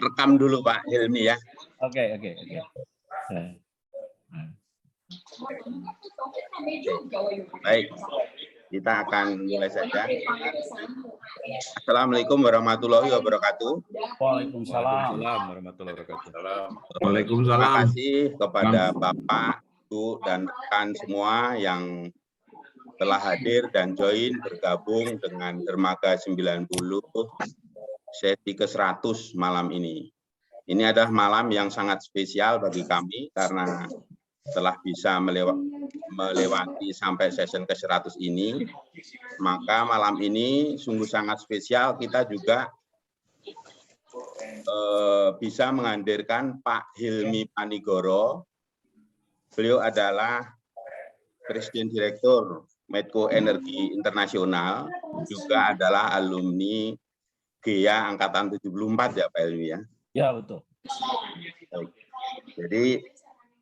rekam dulu Pak Hilmi ya. Oke. Baik, kita akan mulai saja. Assalamualaikum warahmatullahi wabarakatuh. Waalaikumsalam warahmatullahi wabarakatuh. Terima kasih kepada Bapak, Ibu, dan rekan semua yang telah hadir dan join bergabung dengan Dermaga 90 sesi ke-100 malam ini. Ini adalah malam yang sangat spesial bagi kami karena telah bisa melewati sampai session ke-100 ini, maka malam ini sungguh sangat spesial. Kita juga bisa menghadirkan Pak Hilmi Panigoro. Beliau adalah Presiden Direktur Medco Energi Internasional, juga adalah alumni GEA Angkatan 74 ya Pak Hilmi ya? Ya, betul. Jadi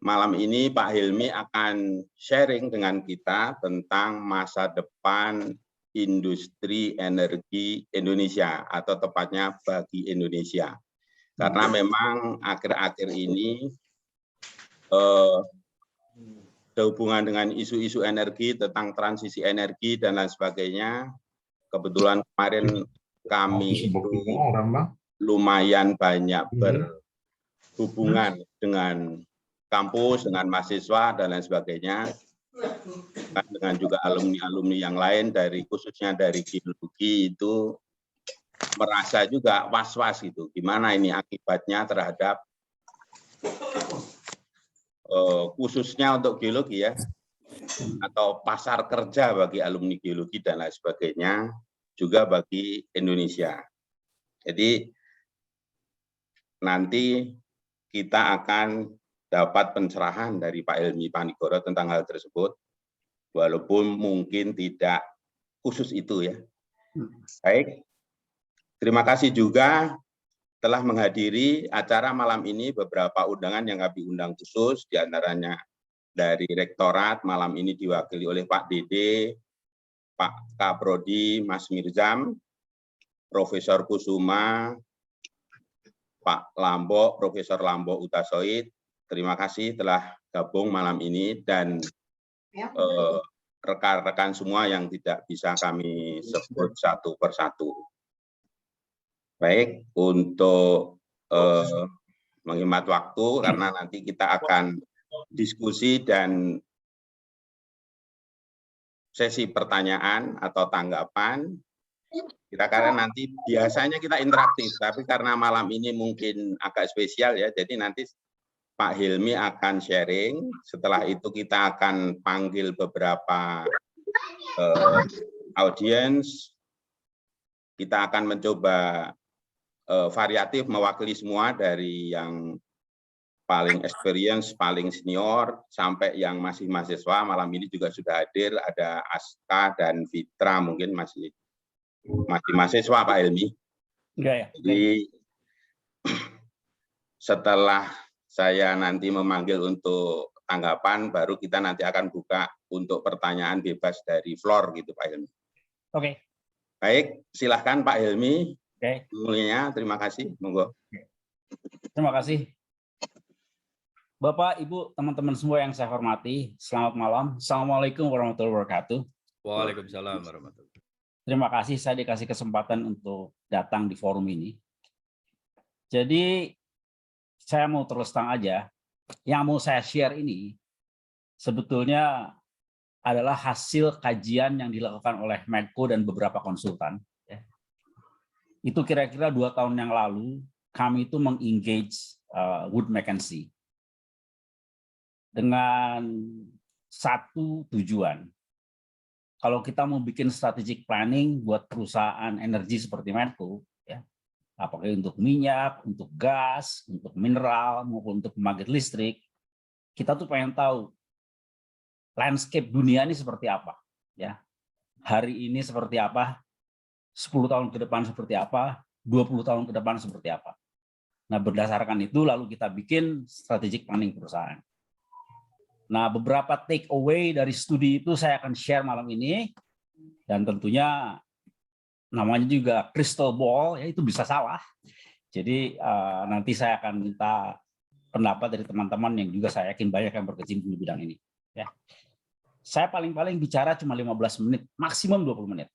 malam ini Pak Hilmi akan sharing dengan kita tentang masa depan industri energi Indonesia, atau tepatnya bagi Indonesia. Karena memang akhir-akhir ini sehubungan dengan isu-isu energi, tentang transisi energi dan lain sebagainya. Kebetulan kemarin kami itu lumayan banyak berhubungan dengan kampus, dengan mahasiswa dan lain sebagainya, dengan juga alumni-alumni yang lain dari khususnya dari geologi itu merasa juga was-was gitu, gimana ini akibatnya terhadap khususnya untuk geologi ya, atau pasar kerja bagi alumni geologi dan lain sebagainya, juga bagi Indonesia. Jadi nanti kita akan dapat pencerahan dari Pak Hilmi Panigoro tentang hal tersebut, walaupun mungkin tidak khusus itu ya. Baik, terima kasih juga telah menghadiri acara malam ini beberapa undangan yang kami undang khusus, diantaranya dari Rektorat, malam ini diwakili oleh Pak Dede, Pak Kaprodi, Mas Mirzam, Profesor Kusuma, Pak Lambo, Profesor Lambo Utasoid. Terima kasih telah gabung malam ini, dan rekan-rekan semua yang tidak bisa kami sebut satu persatu. Baik, untuk menghemat waktu, karena nanti kita akan diskusi dan sesi pertanyaan atau tanggapan. Kita karena nanti biasanya kita interaktif, tapi karena malam ini mungkin agak spesial ya, jadi nanti Pak Hilmi akan sharing. Setelah itu kita akan panggil beberapa audiens. Kita akan mencoba variatif, mewakili semua dari yang paling experience, paling senior, sampai yang masih mahasiswa. Malam ini juga sudah hadir, ada Aska dan Fitra, mungkin masih mahasiswa Pak Hilmi. Ya. Jadi setelah saya nanti memanggil untuk tanggapan, baru kita nanti akan buka untuk pertanyaan bebas dari floor gitu Pak Hilmi. Oke. Baik, silahkan Pak Hilmi. Oke. Mulianya, terima kasih. Monggo. Terima kasih. Bapak, Ibu, teman-teman semua yang saya hormati, selamat malam. Assalamualaikum warahmatullahi wabarakatuh. Waalaikumsalam warahmatullahi wabarakatuh. Terima kasih saya dikasih kesempatan untuk datang di forum ini. Jadi saya mau terus terang aja, yang mau saya share ini sebetulnya adalah hasil kajian yang dilakukan oleh Medco dan beberapa konsultan. Itu kira-kira 2 tahun yang lalu kami itu mengengage Wood Mackenzie dengan satu tujuan. Kalau kita mau bikin strategic planning buat perusahaan energi seperti Medco, ya, apakah untuk minyak, untuk gas, untuk mineral, maupun untuk pembangkit listrik, kita tuh pengen tahu landscape dunia ini seperti apa, ya. Hari ini seperti apa, 10 tahun ke depan seperti apa, 20 tahun ke depan seperti apa. Nah, berdasarkan itu lalu kita bikin strategic planning perusahaan. Nah, beberapa take away dari studi itu saya akan share malam ini, dan tentunya namanya juga crystal ball, ya itu bisa salah. Jadi nanti saya akan minta pendapat dari teman-teman yang juga saya yakin banyak yang berkecimpung di bidang ini. Ya. Saya paling-paling bicara cuma 15 menit, maksimum 20 menit.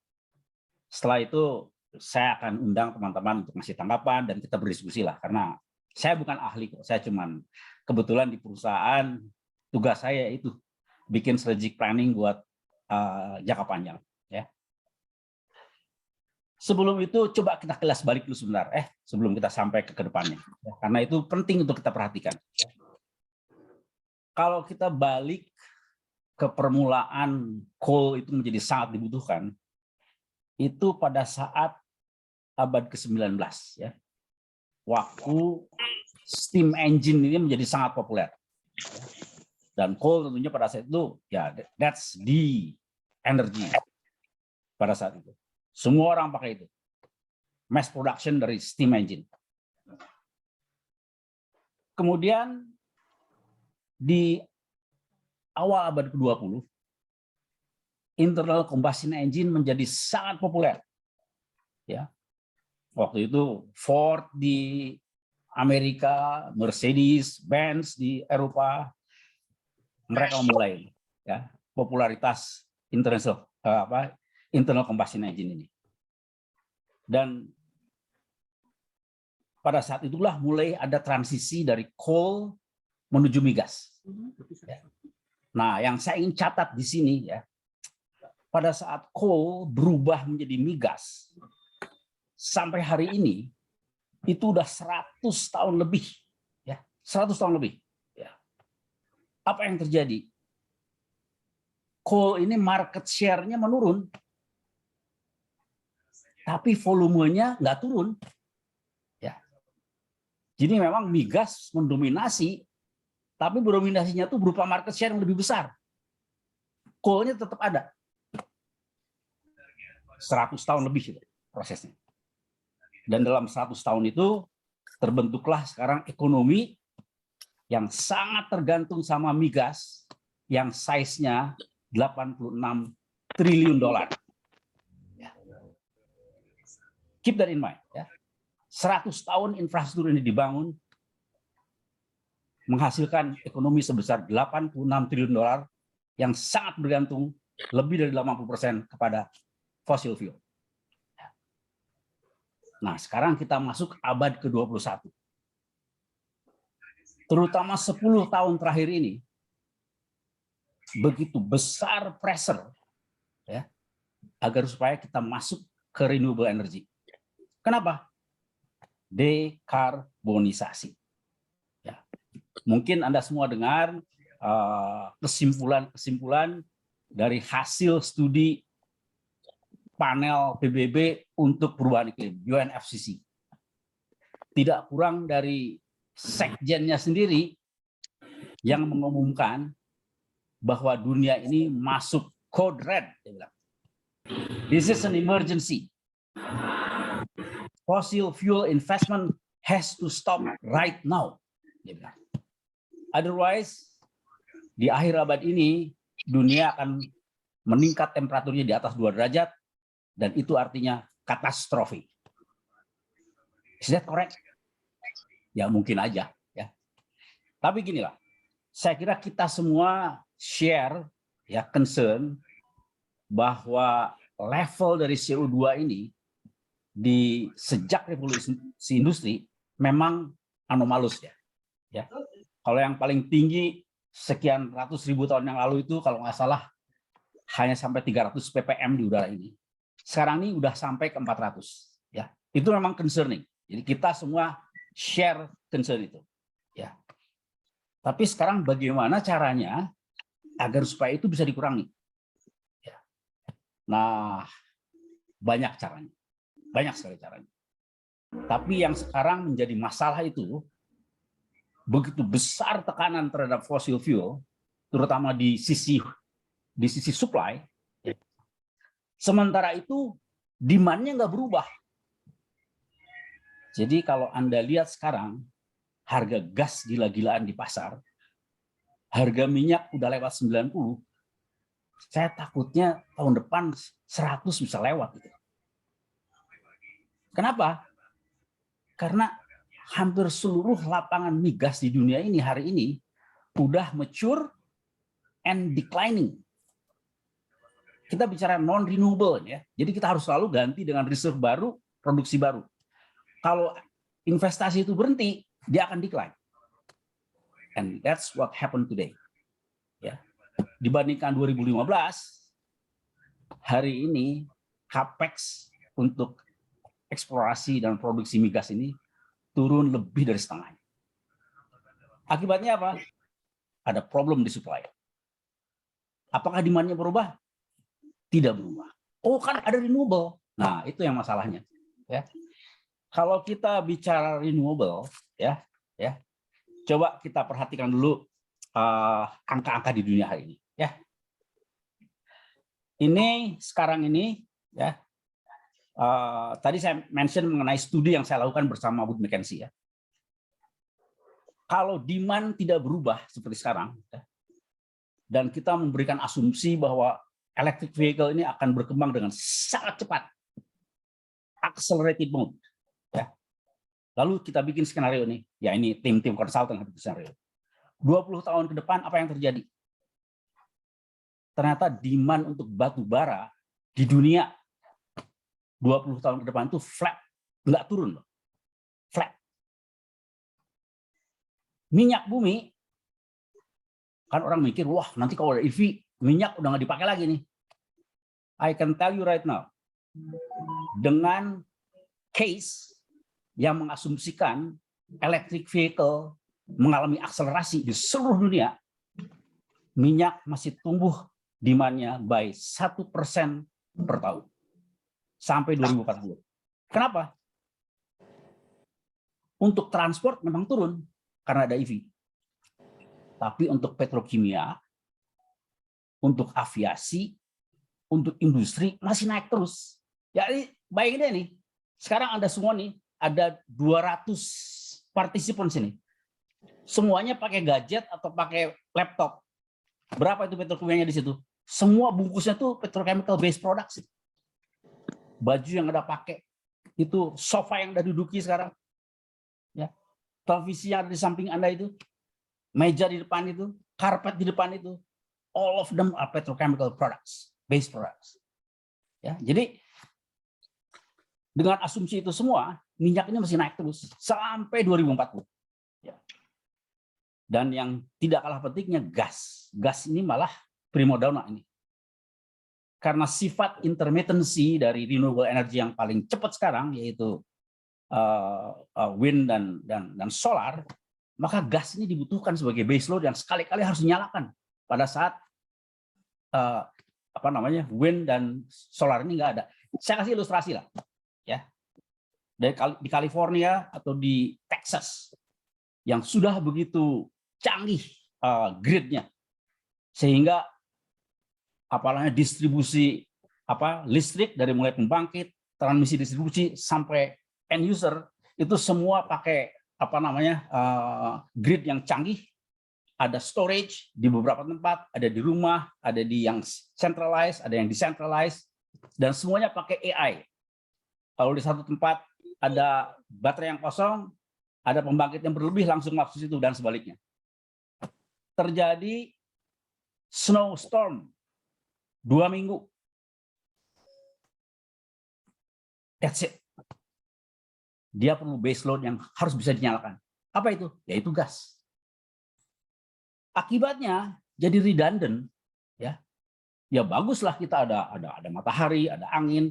Setelah itu saya akan undang teman-teman untuk ngasih tanggapan dan kita berdiskusi lah, karena saya bukan ahli kok, saya cuman kebetulan di perusahaan tugas saya itu bikin strategic planning buat jangka panjang. Ya. Sebelum itu coba kita kilas balik dulu sebentar, sebelum kita sampai ke depannya, ya, karena itu penting untuk kita perhatikan. Ya. Kalau kita balik ke permulaan coal itu menjadi sangat dibutuhkan, itu pada saat abad ke-19 ya. Waktu steam engine ini menjadi sangat populer. Dan coal tentunya pada saat itu ya that's the energy pada saat itu. Semua orang pakai itu. Mass production dari steam engine. Kemudian di awal abad ke-20 internal combustion engine menjadi sangat populer. Ya. Waktu itu Ford di Amerika, Mercedes, Benz di Eropa, mereka memulai ya popularitas internal combustion engine ini. Dan pada saat itulah mulai ada transisi dari coal menuju migas. Ya. Nah, yang saya ingin catat di sini ya, pada saat coal berubah menjadi migas, sampai hari ini itu udah 100 tahun lebih, ya, 100 tahun lebih. Ya. Apa yang terjadi? Coal ini market share-nya menurun, tapi volumenya nggak turun. Ya. Jadi memang migas mendominasi, tapi dominasinya itu berupa market share yang lebih besar. Coal-nya tetap ada. 100 tahun lebih itu prosesnya. Dan dalam 100 tahun itu terbentuklah sekarang ekonomi yang sangat tergantung sama migas yang size-nya 86 triliun dolar. Ya. Keep that in mind. Ya. 100 tahun infrastruktur ini dibangun menghasilkan ekonomi sebesar 86 triliun dolar yang sangat bergantung lebih dari 80% kepada fossil fuel. Nah, sekarang kita masuk abad ke-21. Terutama 10 tahun terakhir ini, begitu besar pressure ya, agar supaya kita masuk ke renewable energy. Kenapa? Dekarbonisasi. Ya. Mungkin Anda semua dengar kesimpulan-kesimpulan dari hasil studi panel PBB untuk perubahan iklim, UNFCCC. Tidak kurang dari sekjennya sendiri yang mengumumkan bahwa dunia ini masuk code red. This is an emergency. Fossil fuel investment has to stop right now. Otherwise, di akhir abad ini, dunia akan meningkat temperaturnya di atas 2 derajat, dan itu artinya katastrofi. Is that correct? Ya mungkin aja. Ya. Tapi ginilah, saya kira kita semua share ya concern bahwa level dari CO2 ini di sejak revolusi industri memang anomalus ya. Ya. Kalau yang paling tinggi sekian ratus ribu tahun yang lalu itu kalau nggak salah hanya sampai 300 ppm di udara ini. Sekarang ini udah sampai ke 400 ya. Itu memang concerning. Jadi kita semua share concern itu ya. Tapi sekarang bagaimana caranya agar supaya itu bisa dikurangi? Ya. Nah, banyak caranya. Banyak sekali caranya. Tapi yang sekarang menjadi masalah itu begitu besar tekanan terhadap fossil fuel, terutama di sisi supply. Sementara itu demand-nya nggak berubah. Jadi kalau Anda lihat sekarang harga gas gila-gilaan di pasar, harga minyak udah lewat 90, saya takutnya tahun depan 100 bisa lewat gitu. Kenapa? Karena hampir seluruh lapangan migas di dunia ini hari ini udah mature and declining. Kita bicara non-renewable ya. Jadi kita harus selalu ganti dengan reserve baru, produksi baru. Kalau investasi itu berhenti, dia akan decline. And that's what happened today. Ya. Dibandingkan 2015, hari ini capex untuk eksplorasi dan produksi migas ini turun lebih dari setengah. Akibatnya apa? Ada problem di supply. Apakah demand-nya berubah? Tidak berubah. Oh, kan ada renewable. Nah, itu yang masalahnya. Ya. Kalau kita bicara renewable, ya, coba kita perhatikan dulu angka-angka di dunia hari ini. Ya. Ini sekarang ini, ya. Tadi saya mention mengenai studi yang saya lakukan bersama Wood Mackenzie. Ya. Kalau demand tidak berubah seperti sekarang, ya, dan kita memberikan asumsi bahwa electric vehicle ini akan berkembang dengan sangat cepat, accelerated mode. Ya. Lalu kita bikin skenario ini, ya ini tim-tim konsultan bikin skenario. 20 tahun ke depan apa yang terjadi? Ternyata demand untuk batu bara di dunia 20 tahun ke depan itu flat, nggak turun loh, flat. Minyak bumi, kan orang mikir, wah nanti kalau ada EV, minyak udah nggak dipakai lagi nih. I can tell you right now, dengan case yang mengasumsikan electric vehicle mengalami akselerasi di seluruh dunia, minyak masih tumbuh demand-nya by 1% per tahun sampai 2040. Kenapa? Untuk transport memang turun karena ada EV. Tapi untuk petrokimia, untuk aviasi, untuk industri masih naik terus. Jadi bayangin deh nih, sekarang Anda semua nih, ada 200 partisipan sini. Semuanya pakai gadget atau pakai laptop. Berapa itu petrokimianya di situ? Semua bungkusnya tuh petrochemical based products. Baju yang Anda pakai, itu sofa yang Anda duduki sekarang, ya, televisi yang ada di samping Anda itu, meja di depan itu, karpet di depan itu, all of them are petrochemical products, based products. Ya, jadi dengan asumsi itu semua, minyak ini masih naik terus sampai 2040. Ya. Dan yang tidak kalah pentingnya gas. Gas ini malah primadona ini. Karena sifat intermittency dari renewable energy yang paling cepat sekarang, yaitu wind dan solar, maka gas ini dibutuhkan sebagai base load yang sekali-kali harus dinyalakan pada saat wind dan solar ini nggak ada. Saya kasih ilustrasi lah, ya. Di California atau di Texas yang sudah begitu canggih gridnya, sehingga distribusi listrik dari mulai pembangkit, transmisi distribusi sampai end user itu semua pakai grid yang canggih. Ada storage di beberapa tempat, ada di rumah, ada di yang centralized, ada yang decentralized, dan semuanya pakai AI. Kalau di satu tempat ada baterai yang kosong, ada pembangkit yang berlebih langsung masuk situ dan sebaliknya. Terjadi snowstorm 2 minggu. That's it. Dia perlu base load yang harus bisa dinyalakan. Apa itu? Yaitu gas. Akibatnya jadi redundant, ya. Ya baguslah kita ada matahari, ada angin,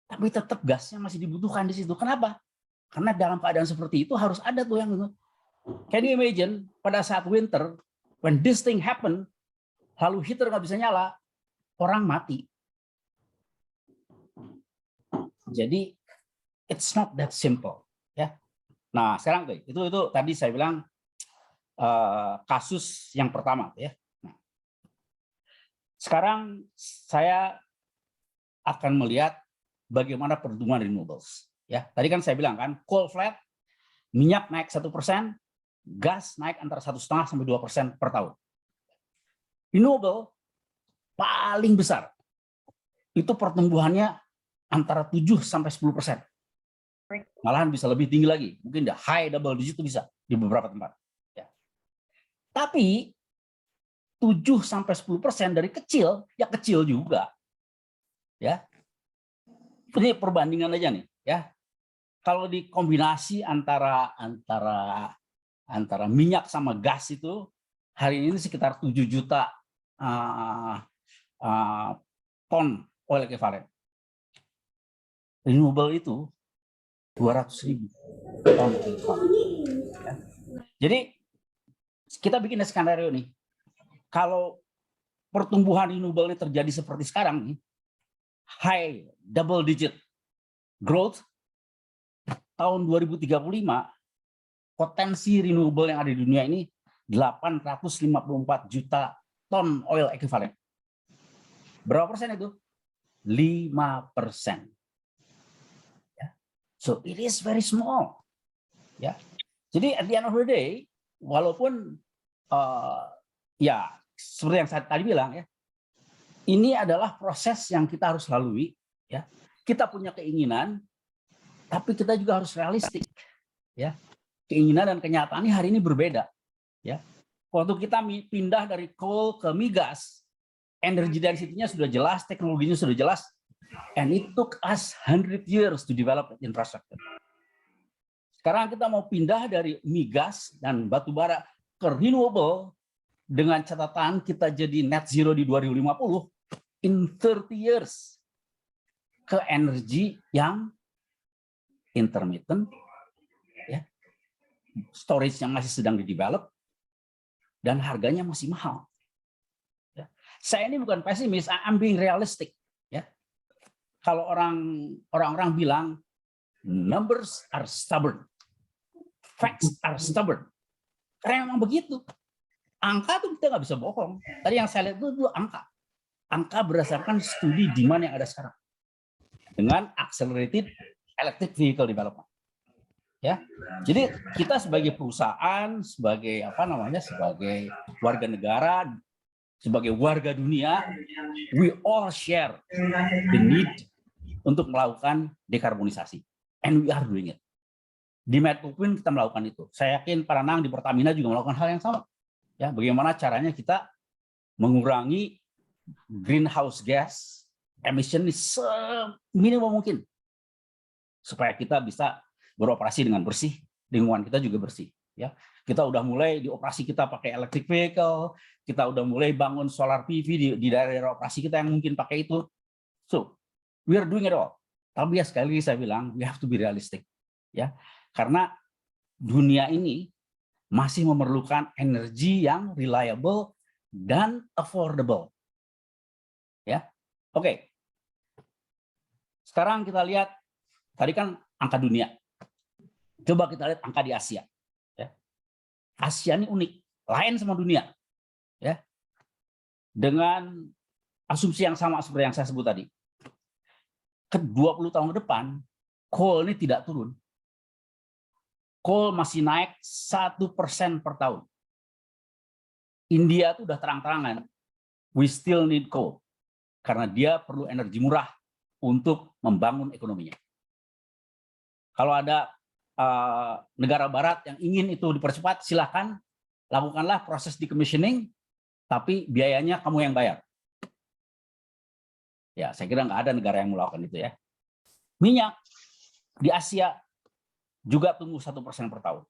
tapi tetap gasnya masih dibutuhkan di situ. Kenapa? Karena dalam keadaan seperti itu harus ada tuh yang itu. Can you imagine pada saat winter, when this thing happen, lalu heater nggak bisa nyala, orang mati. Jadi it's not that simple, ya. Nah sekarang tuh itu tadi saya bilang kasus yang pertama, ya. Nah, sekarang saya akan melihat bagaimana pertumbuhan renewables. Ya, tadi kan saya bilang kan, coal flat, minyak naik 1%, gas naik antara 1,5 sampai 2% per tahun. Renewable paling besar itu pertumbuhannya antara 7 sampai 10%. Malahan bisa lebih tinggi lagi. Mungkin the high double digit itu bisa di beberapa tempat. Ya. Tapi 7-10% dari kecil, ya kecil juga. Ya. Ini perbandingan aja nih, ya. Kalau dikombinasi antara minyak sama gas itu hari ini sekitar 7 juta ton oil equivalent. Renewable itu 200.000 ton oil equivalent. Ya. Jadi kita bikin skenario nih. Kalau pertumbuhan renewable ini terjadi seperti sekarang nih, high double digit growth, tahun 2035 potensi renewable yang ada di dunia ini 854 juta ton oil equivalent. Berapa persen itu? 5%. Ya. So it is very small. Ya. Jadi at the end of the day, walaupun ya seperti yang saya tadi bilang ya, ini adalah proses yang kita harus lalui. Ya, kita punya keinginan, tapi kita juga harus realistik. Ya, keinginan dan kenyataan hari ini berbeda. Ya, waktu kita pindah dari coal ke migas, energy density-nya sudah jelas, teknologinya sudah jelas, and it took us 100 years to develop infrastructure. Sekarang kita mau pindah dari migas dan batu bara ke renewable dengan catatan kita jadi net zero di 2050 in 30 years ke energi yang intermittent, ya, storage yang masih sedang di-develop, dan harganya masih mahal. Ya. Saya ini bukan pesimis, I'm being realistic. Ya. Kalau orang-orang bilang numbers are stubborn, facts are stubborn, karena memang begitu. Angka tuh kita nggak bisa bohong. Tadi yang saya lihat itu angka. Angka berdasarkan studi demand yang ada sekarang dengan accelerated electric vehicle development. Ya, jadi kita sebagai perusahaan, sebagai sebagai warga negara, sebagai warga dunia, we all share the need untuk melakukan dekarbonisasi, and we are doing it. Di Medcopen kita melakukan itu. Saya yakin para nang di Pertamina juga melakukan hal yang sama. Ya, bagaimana caranya kita mengurangi greenhouse gas emission seminimum mungkin supaya kita bisa beroperasi dengan bersih, lingkungan kita juga bersih. Ya, kita udah mulai di operasi kita pakai electric vehicle, kita udah mulai bangun solar PV di daerah operasi kita yang mungkin pakai itu. So, we are doing it all. Tapi ya sekali lagi saya bilang, we have to be realistic. Ya, karena dunia ini masih memerlukan energi yang reliable dan affordable. Ya, oke. Sekarang kita lihat tadi kan angka dunia. Coba kita lihat angka di Asia. Ya. Asia ini unik, lain sama dunia. Ya, dengan asumsi yang sama seperti yang saya sebut tadi. Ke 20 tahun ke depan, coal ini tidak turun. Coal masih naik 1% per tahun. India itu udah terang-terangan, we still need coal. Karena dia perlu energi murah untuk membangun ekonominya. Kalau ada negara barat yang ingin itu dipercepat, silakan lakukanlah proses decommissioning, tapi biayanya kamu yang bayar. Ya, saya kira nggak ada negara yang melakukan itu ya. Minyak di Asia juga tumbuh 1% per tahun.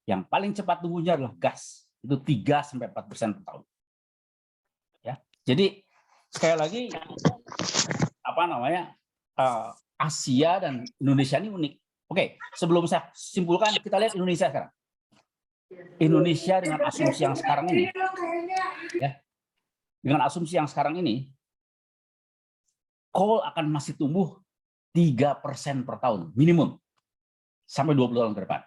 Yang paling cepat tumbuhnya adalah gas, itu 3-4% per tahun. Ya, jadi sekali lagi Asia dan Indonesia ini unik. Oke, sebelum saya simpulkan, kita lihat Indonesia sekarang. Indonesia dengan asumsi yang sekarang ini, ya, dengan asumsi yang sekarang ini, coal akan masih tumbuh 3% per tahun minimum sampai 20 tahun ke depan.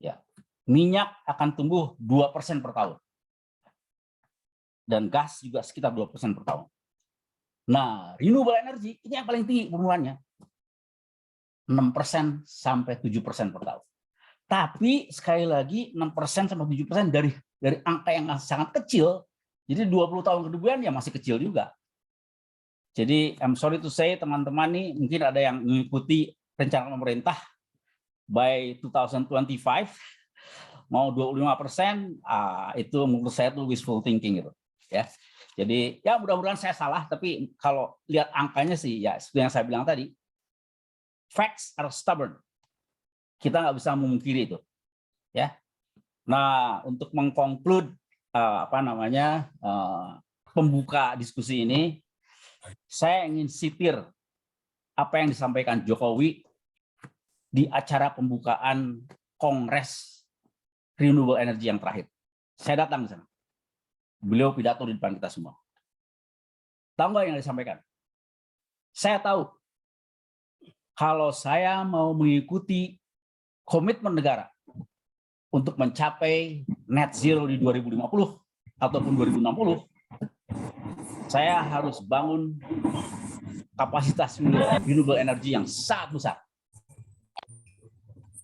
Ya, minyak akan tumbuh 2% per tahun. Dan gas juga sekitar 2% per tahun. Nah, renewable energy ini yang paling tinggi pertumbuhannya. 6% sampai 7% per tahun. Tapi sekali lagi 6% sampai 7% dari angka yang sangat kecil. Jadi 20 tahun kemudian ya masih kecil juga. Jadi I'm sorry to say teman-teman nih mungkin ada yang mengikuti rencana pemerintah by 2025 mau 25%, itu menurut saya itu wishful thinking gitu ya. Jadi ya mudah-mudahan saya salah, tapi kalau lihat angkanya sih ya seperti yang saya bilang tadi, facts are stubborn. Kita nggak bisa memungkiri itu ya. Nah, untuk mengkonklud pembuka diskusi ini, saya ingin sitir apa yang disampaikan Jokowi di acara pembukaan Kongres Renewable Energy yang terakhir. Saya datang di sana. Beliau pidato di depan kita semua. Tahu nggak yang disampaikan? Saya tahu kalau saya mau mengikuti komitmen negara untuk mencapai net zero di 2050 ataupun 2060, saya harus bangun kapasitas renewable energy yang sangat besar.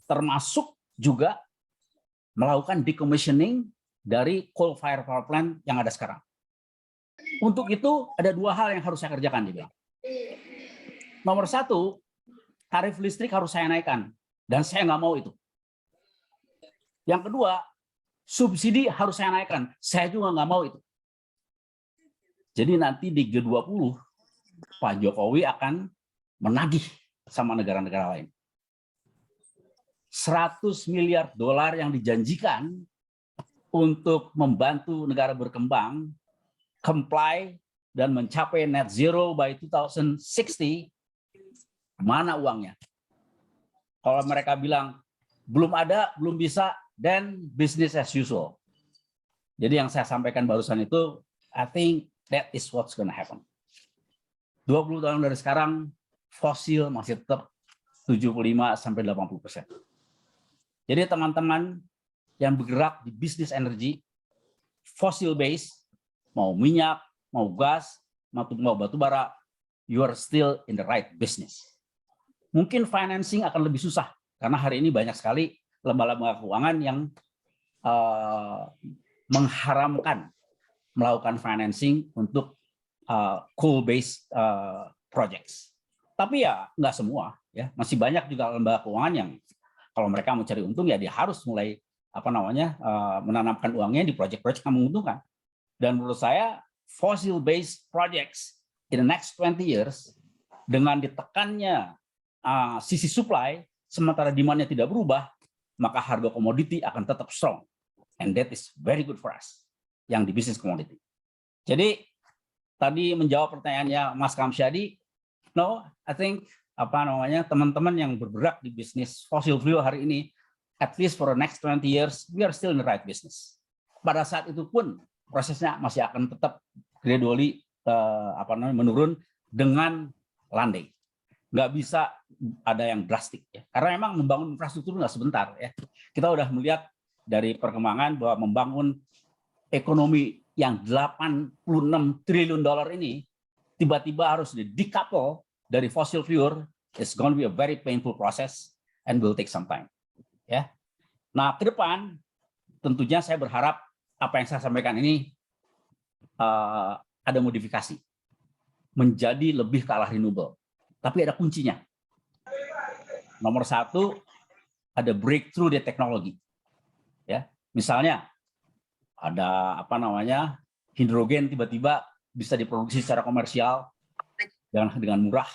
Termasuk juga melakukan decommissioning dari coal fire power plant yang ada sekarang. Untuk itu ada dua hal yang harus saya kerjakan, dia bilang. Nomor satu, tarif listrik harus saya naikkan, dan saya nggak mau itu. Yang kedua, subsidi harus saya naikkan, saya juga nggak mau itu. Jadi nanti di G20, Pak Jokowi akan menagih sama negara-negara lain. 100 miliar dolar yang dijanjikan untuk membantu negara berkembang comply dan mencapai net zero by 2060, mana uangnya? Kalau mereka bilang belum ada, belum bisa, then business as usual. Jadi yang saya sampaikan barusan itu, I think that is what's going to happen. 20 tahun dari sekarang, fosil masih tetap 75-80%. Jadi teman-teman yang bergerak di bisnis energi, fossil base, mau minyak, mau gas, mau batu bara, you are still in the right business. Mungkin financing akan lebih susah, karena hari ini banyak sekali lembaga-lembaga keuangan yang mengharamkan melakukan financing untuk coal-based projects. Tapi ya nggak semua, ya masih banyak juga lembaga keuangan yang kalau mereka mau cari untung ya dia harus mulai menanamkan uangnya di proyek-proyek yang menguntungkan. Dan menurut saya fossil-based projects in the next 20 years dengan ditekannya sisi supply sementara demand-nya tidak berubah, maka harga komoditi akan tetap strong, and that is very good for us yang di bisnis komoditi. Jadi tadi menjawab pertanyaannya Mas Kamsyadi, no, I think teman-teman yang bergerak di bisnis fossil fuel hari ini, at least for the next 20 years, we are still in the right business. Pada saat itu pun prosesnya masih akan tetap gradually menurun dengan landai. Nggak bisa ada yang drastik ya. Karena memang membangun infrastruktur nggak sebentar ya. Kita udah melihat dari perkembangan bahwa membangun ekonomi yang 86 triliun dolar ini tiba-tiba harus di-decouple dari fossil fuel, it's going to be a very painful process and will take some time. Ya. Nah, ke depan tentunya saya berharap apa yang saya sampaikan ini ada modifikasi menjadi lebih ke arah renewable. Tapi ada kuncinya. Nomor satu, ada breakthrough di teknologi. Ya, misalnya ada hidrogen tiba-tiba bisa diproduksi secara komersial dengan murah,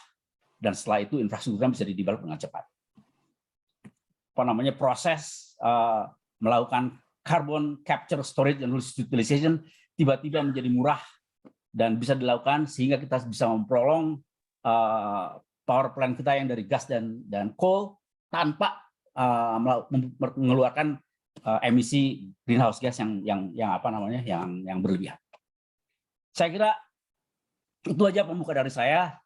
dan setelah itu infrastrukturnya bisa di-develop dengan cepat. Proses melakukan carbon capture, storage, and utilization tiba-tiba menjadi murah dan bisa dilakukan sehingga kita bisa memprolong power plant kita yang dari gas dan coal tanpa mengeluarkan emisi greenhouse gas yang berlebihan. Saya kira itu aja pembuka dari saya.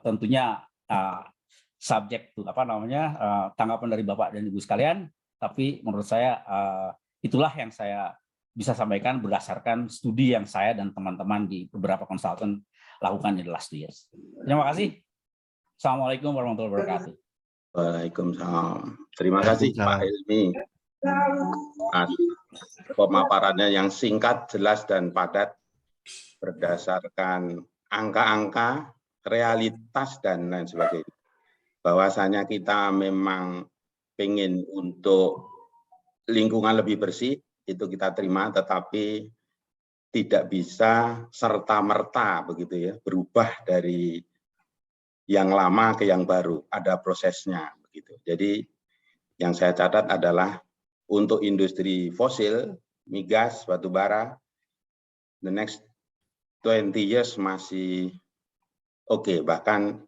Tentunya subjek tanggapan dari Bapak dan Ibu sekalian, tapi menurut saya itulah yang saya bisa sampaikan berdasarkan studi yang saya dan teman-teman di beberapa konsultan lakukan in the last 2 years. Terima kasih. Assalamualaikum warahmatullahi wabarakatuh. Waalaikumsalam. Terima kasih Pak Helmi. Pemaparannya yang singkat, jelas, dan padat berdasarkan angka-angka, realitas, dan lain sebagainya. bahwasanya kita memang pengen untuk lingkungan lebih bersih, itu kita terima, tetapi tidak bisa serta-merta begitu ya, berubah dari yang lama ke yang baru, ada prosesnya begitu. Jadi yang saya catat adalah untuk industri fosil, migas, batu bara, the next 20 years masih oke, bahkan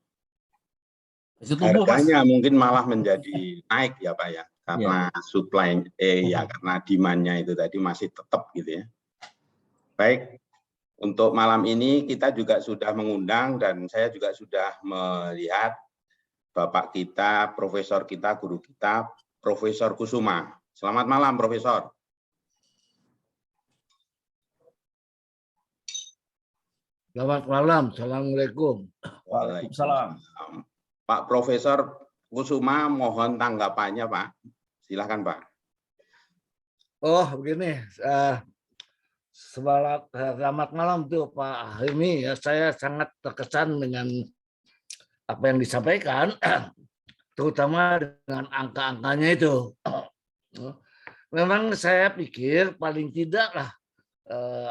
harganya mungkin malah menjadi naik ya Pak ya, karena supply ya karena demand-nya itu tadi masih tetap gitu ya. Baik, untuk malam ini kita juga sudah mengundang dan saya juga sudah melihat Bapak kita, Profesor kita, guru kita, Profesor Kusuma. Selamat malam Profesor. Selamat malam, Assalamualaikum. Waalaikumsalam. Pak Profesor Kusuma, mohon tanggapannya Pak. Silakan Pak. Oh begini, selamat malam tuh Pak Hilmi. Ya, saya sangat terkesan dengan apa yang disampaikan, terutama dengan angka-angkanya itu. Memang saya pikir paling tidak lah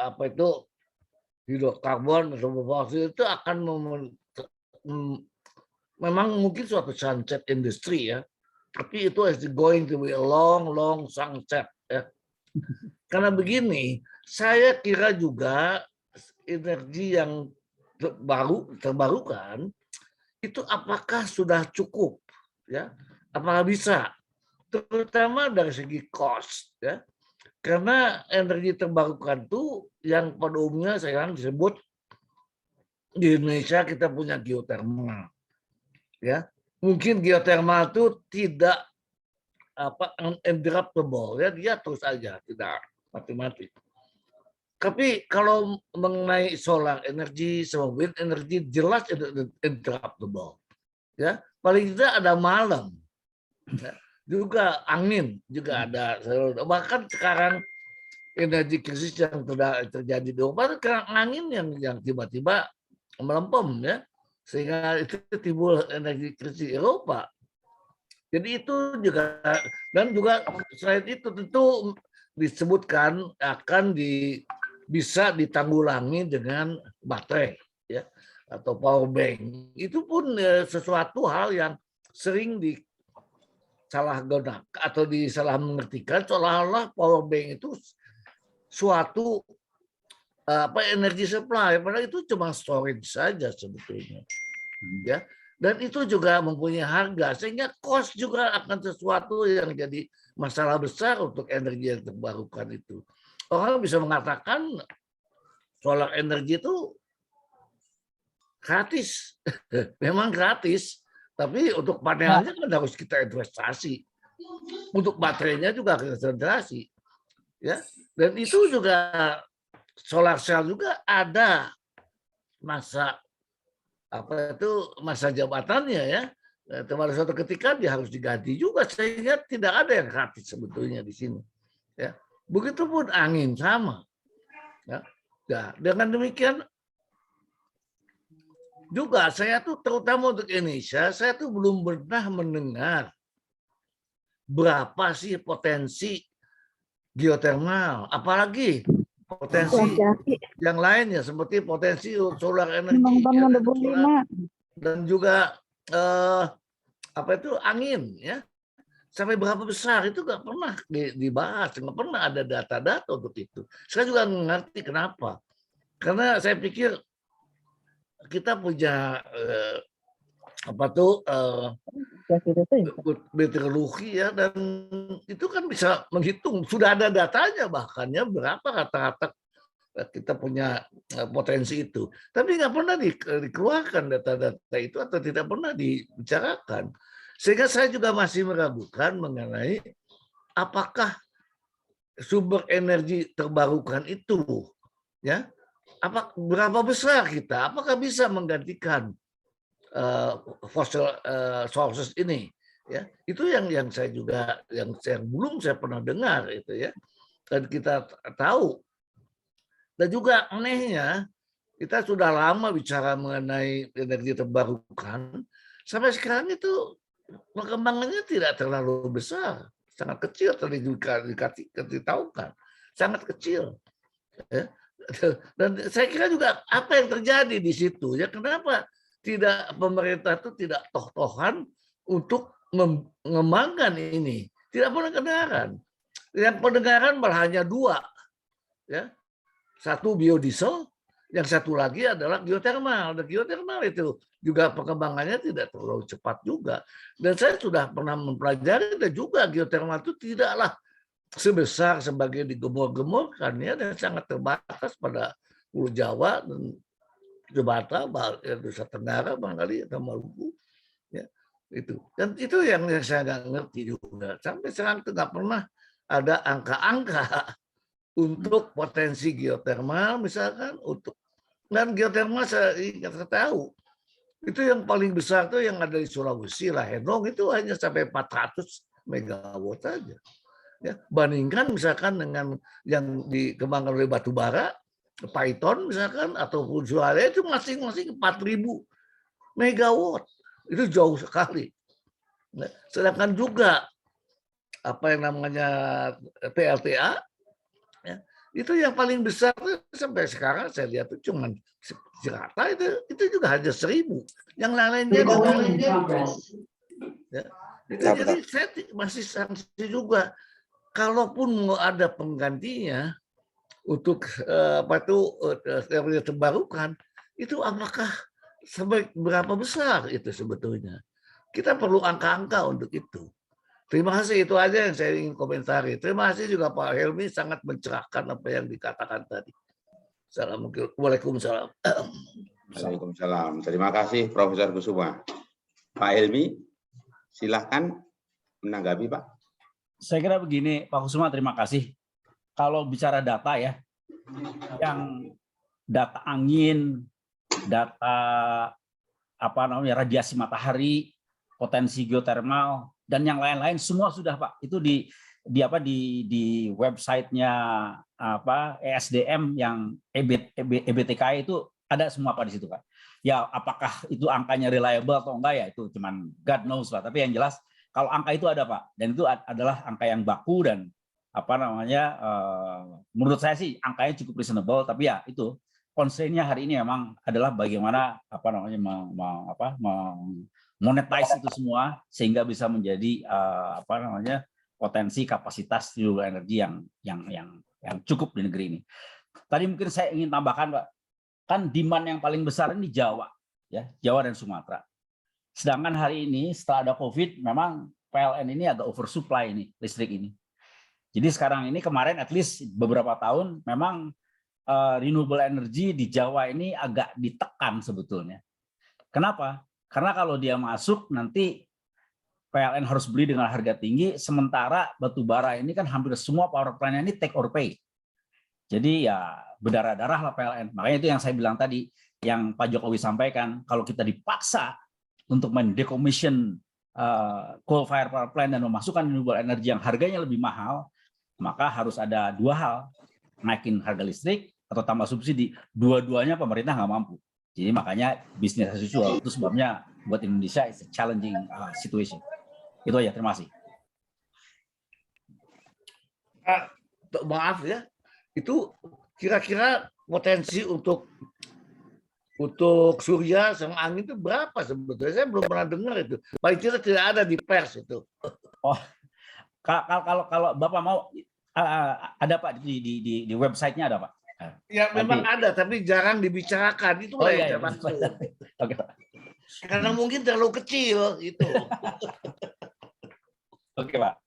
apa itu hidrokarbon atau fosil itu akan memang mungkin suatu sunset industry ya, tapi itu is going to be a long sunset ya. Karena begini, saya kira juga energi yang terbarukan itu apakah sudah cukup ya? Apakah bisa? Terutama dari segi cost ya. Karena energi terbarukan itu yang pada umumnya sekarang disebut di Indonesia kita punya geotermal. Ya, mungkin geotermal itu tidak interruptible ya, dia terus aja tidak mati-mati. Tapi kalau mengenai solar energi sama wind energy jelas interruptible. Ya, paling tidak ada malam. Ya. Juga angin juga ada. Bahkan sekarang energi krisis yang terjadi di Eropa karena angin yang tiba-tiba melempem ya. Sehingga itu timbul energi krisis Eropa. Jadi itu juga, dan juga selain itu tentu disebutkan akan bisa ditanggulangi dengan baterai ya atau power bank. Itu pun sesuatu hal yang sering disalahgunakan atau disalah mengertikan seolah-olah power bank itu suatu energi supply, padahal itu cuma storage saja sebetulnya. Ya, dan itu juga mempunyai harga sehingga cost juga akan sesuatu yang jadi masalah besar untuk energi yang terbarukan itu. Orang bisa mengatakan solar energi itu gratis, memang gratis, tapi untuk panelnya kan harus kita investasi, untuk baterainya juga kita investasi, ya. Dan itu juga solar cell juga ada masa jabatannya ya. Pada suatu ketika dia harus diganti juga sehingga tidak ada yang gratis sebetulnya di sini. Ya. Begitupun angin sama. Ya. Nah, dengan demikian juga saya tuh terutama untuk Indonesia saya tuh belum pernah mendengar berapa sih potensi geotermal, apalagi potensi yang lainnya seperti potensi solar energi dan juga angin ya, sampai berapa besar itu nggak pernah dibahas, nggak pernah ada data-data untuk itu. Saya juga mengerti kenapa, karena saya pikir kita punya meteorologi ya, dan itu kan bisa menghitung, sudah ada datanya bahkannya berapa rata-rata kita punya potensi itu, tapi nggak pernah dikeluarkan data-data itu atau tidak pernah dibicarakan, sehingga saya juga masih meragukan mengenai apakah sumber energi terbarukan itu ya berapa besar kita, apakah bisa menggantikan fossil sources ini ya. Itu yang saya juga yang belum saya pernah dengar itu ya, dan kita tahu. Dan juga anehnya kita sudah lama bicara mengenai energi terbarukan sampai sekarang itu perkembangannya tidak terlalu besar, sangat kecil tadi juga ditahukan, sangat kecil. Ya. Dan saya kira juga apa yang terjadi di situ ya, kenapa tidak pemerintah itu tidak toh-tohan untuk mengembangkan ini, tidak pernah kedengaran. Yang pendengaran malah hanya dua, ya, satu biodiesel, yang satu lagi adalah geotermal. Dan geotermal itu juga perkembangannya tidak terlalu cepat juga. Dan saya sudah pernah mempelajari dan juga geotermal itu tidaklah sebesar sebagai digemur-gemurkan ya, dan sangat terbatas pada Pulau Jawa dan Sumatera, Nusa Tenggara barangkali atau Maluku ya, itu. Dan itu yang saya nggak ngerti juga. Sampai sekarang itu nggak pernah ada angka-angka untuk potensi geotermal misalkan, untuk, dan geotermal saya tahu itu yang paling besar tuh yang ada di Sulawesi lah, Henong itu hanya sampai 400 megawatt saja. Ya, bandingkan misalkan dengan yang dikembangkan oleh batu bara, Python misalkan ataupun Suara itu masing-masing 4.000 megawatt, itu jauh sekali. Nah, sedangkan juga apa yang namanya PLTA, ya, itu yang paling besar sampai sekarang saya lihat itu cuma Jakarta, itu juga hanya 1.000, yang lainnya ya, itu jadi saya masih sanksi juga. Kalaupun mau ada penggantinya untuk apa itu energi terbarukan, itu apakah seberapa besar itu sebetulnya? Kita perlu angka-angka untuk itu. Terima kasih, itu aja yang saya ingin komentari. Terima kasih juga Pak Helmi, sangat mencerahkan apa yang dikatakan tadi. Waalaikumsalam. Waalaikumsalam. Terima kasih Profesor Kusuma. Pak Helmi, silahkan menanggapi Pak. Saya kira begini, Pak Kusuma, terima kasih. Kalau bicara data ya, yang data angin, data apa namanya radiasi matahari, potensi geotermal dan yang lain-lain semua sudah Pak. Itu di websitenya apa ESDM yang EBTK itu ada semua Pak di situ Pak. Ya apakah itu angkanya reliable atau enggak ya itu cuman God knows Pak. Tapi yang jelas kalau angka itu ada Pak, dan itu adalah angka yang baku dan apa namanya menurut saya sih angkanya cukup reasonable, tapi ya itu constraint-nya hari ini memang adalah bagaimana apa namanya monetize itu semua sehingga bisa menjadi apa namanya potensi kapasitas renewable energi yang cukup di negeri ini. Tadi mungkin saya ingin tambahkan Pak, kan demand yang paling besar ini Jawa ya, Jawa dan Sumatera. Sedangkan hari ini setelah ada COVID memang PLN ini agak oversupply ini listrik ini. Jadi sekarang ini kemarin at least beberapa tahun memang renewable energy di Jawa ini agak ditekan sebetulnya. Kenapa? Karena kalau dia masuk nanti PLN harus beli dengan harga tinggi, sementara batu bara ini kan hampir semua power plant-nya ini take or pay. Jadi ya berdarah-darah lah PLN. Makanya itu yang saya bilang tadi, yang Pak Jokowi sampaikan, kalau kita dipaksa untuk mendecommission coal fire power plant dan memasukkan renewable energy yang harganya lebih mahal, maka harus ada dua hal, naikin harga listrik atau tambah subsidi. Dua-duanya pemerintah nggak mampu. Jadi makanya bisnis as usual itu sebabnya buat Indonesia it's a challenging situation. Itu aja, terima kasih. Maaf ya, itu kira-kira potensi untuk surya sama angin itu berapa sebetulnya? Saya belum pernah dengar itu. Paling tidak ada di pers itu. Oh, kalau Bapak mau ada Pak di websitenya ada Pak. Ya memang ada, tapi jarang dibicarakan. Itulah yang saya maksud. Oke Pak. Karena mungkin terlalu kecil itu. Oke Pak.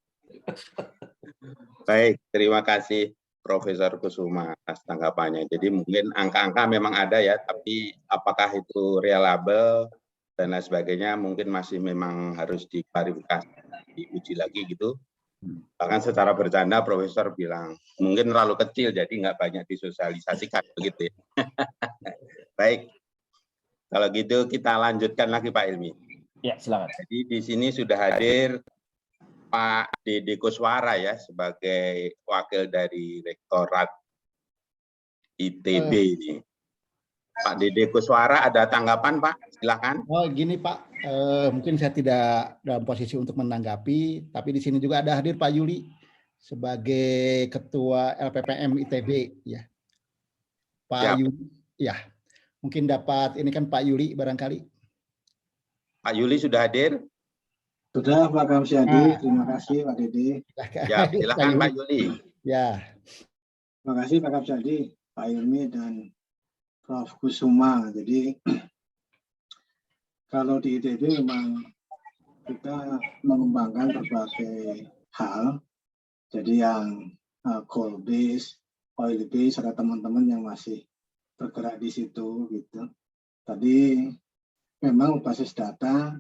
Baik, terima kasih Profesor Kusuma atas tanggapannya. Jadi mungkin angka-angka memang ada ya, tapi apakah itu reliable dan lain sebagainya mungkin masih memang harus diklarifikasi, diuji lagi gitu. Bahkan secara bercanda Profesor bilang mungkin terlalu kecil jadi nggak banyak disosialisasikan begitu ya. Baik, kalau gitu kita lanjutkan lagi Pak Ilmi. Ya silakan. Jadi di sini sudah hadir Pak Dede Kuswara ya sebagai wakil dari Rektorat ITB ini. Pak Dede Kuswara ada tanggapan Pak? Silakan. Oh gini Pak, mungkin saya tidak dalam posisi untuk menanggapi, tapi di sini juga ada hadir Pak Yuli sebagai Ketua LPPM ITB ya. Pak Siap. Yuli, ya mungkin dapat ini kan Pak Yuli barangkali. Pak Yuli sudah hadir? Sudah Pak Kamsiadi, terima kasih Pak Dede. Ya, silakan Pak Yuli. Ya. Terima kasih Pak Kamsiadi, Pak Ilmi dan Prof. Kusuma. Jadi kalau di ITB memang kita mengembangkan berbagai hal. Jadi yang coal base, oil base, ada teman-teman yang masih bergerak di situ gitu. Tadi memang basis data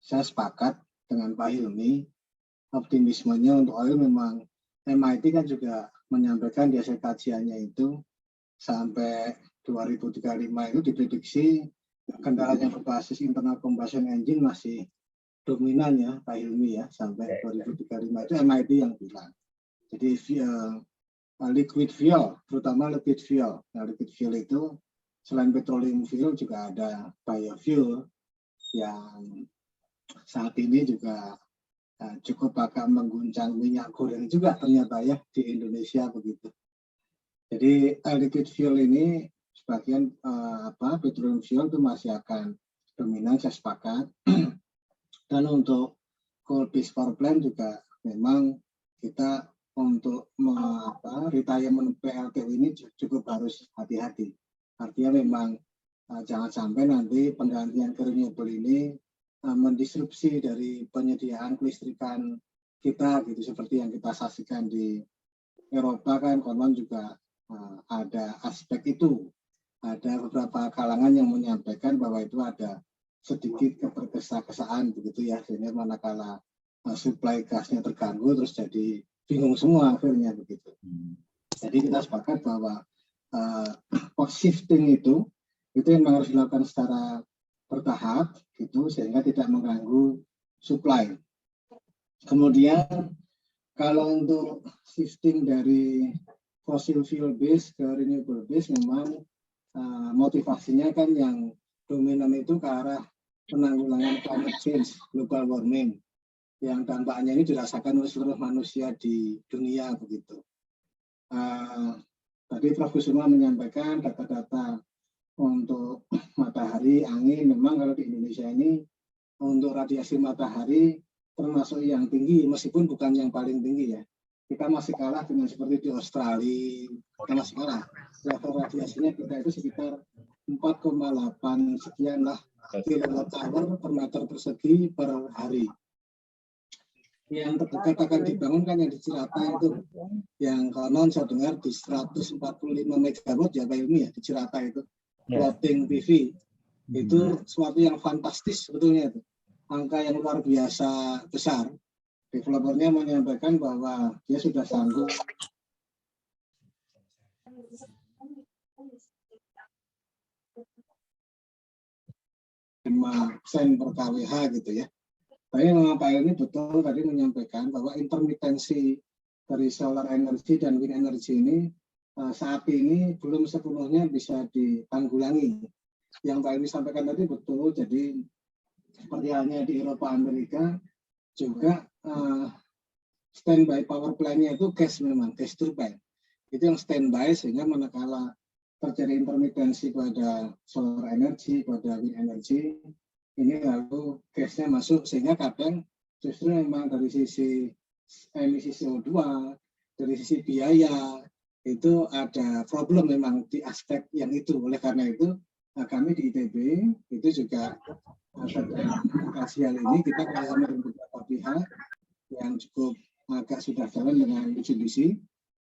saya sepakat dengan Pak Hilmi, optimismenya untuk oil memang MIT kan juga menyampaikan di hasil kajiannya itu sampai 2035 itu diprediksi kendaraan yang berbasis internal combustion engine masih dominan ya Pak Hilmi ya, sampai 2035 itu MIT yang bilang. Jadi liquid fuel, terutama liquid fuel. Nah, liquid fuel itu selain petroleum fuel juga ada biofuel yang saat ini juga cukup agak mengguncang minyak goreng juga ternyata ya di Indonesia begitu. Jadi liquid fuel ini sebagian petroleum fuel itu masih akan dominan, saya sepakat. Dan untuk coal based power plant juga memang kita untuk retirement PLTU ini cukup harus hati-hati. Artinya memang jangan sampai nanti penggantian ke renewable ini mendisrupsi dari penyediaan kelistrikan kita gitu, seperti yang kita saksikan di Eropa kan konon juga ada aspek itu. Ada beberapa kalangan yang menyampaikan bahwa itu ada sedikit ketergesa-gesaan begitu ya, sehingga manakala supply gasnya terganggu terus jadi bingung semua akhirnya begitu. Jadi kita sepakat bahwa shifting itu memang harus dilakukan secara bertahap gitu sehingga tidak mengganggu supply. Kemudian kalau untuk shifting dari fossil fuel base ke renewable base memang motivasinya kan yang dominan itu ke arah penanggulangan climate change, global warming yang dampaknya ini dirasakan oleh seluruh manusia di dunia begitu. Tadi Prof. Kusuma menyampaikan data-data untuk matahari, angin, memang kalau di Indonesia ini untuk radiasi matahari termasuk yang tinggi, meskipun bukan yang paling tinggi ya. Kita masih kalah dengan seperti di Australia, kita masih kalah. Level radiasinya kita itu sekitar 4,8 sekian lah kilowatt-hour per meter persegi per hari. Yang terdekat akan dibangun kan yang di Cirata itu, yang konon saya dengar di 145 megawatt ya Pak Ilmi ya, di Cirata itu. Floating PV itu sesuatu yang fantastis sebetulnya itu, angka yang luar biasa besar. Developernya menyampaikan bahwa dia sudah sanggup 5 sen per kWh gitu ya. Tapi memang Pak Ilmi betul tadi menyampaikan bahwa intermitensi dari solar energy dan wind energy ini saat ini belum sepenuhnya bisa ditanggulangi. Yang Pak Ilmi sampaikan tadi betul, jadi seperti halnya di Eropa, Amerika, juga standby power plant-nya itu gas memang, gas turbine. Itu yang standby sehingga manakala terjadi intermitensi pada solar energy, pada wind energy, ini lalu gasnya masuk sehingga kadang justru memang dari sisi emisi CO2, dari sisi biaya, itu ada problem memang di aspek yang itu. Oleh karena itu kami di ITB itu juga kajian ini kita bersama dengan beberapa pihak yang cukup agak sudah jalan dengan Mitsubishi.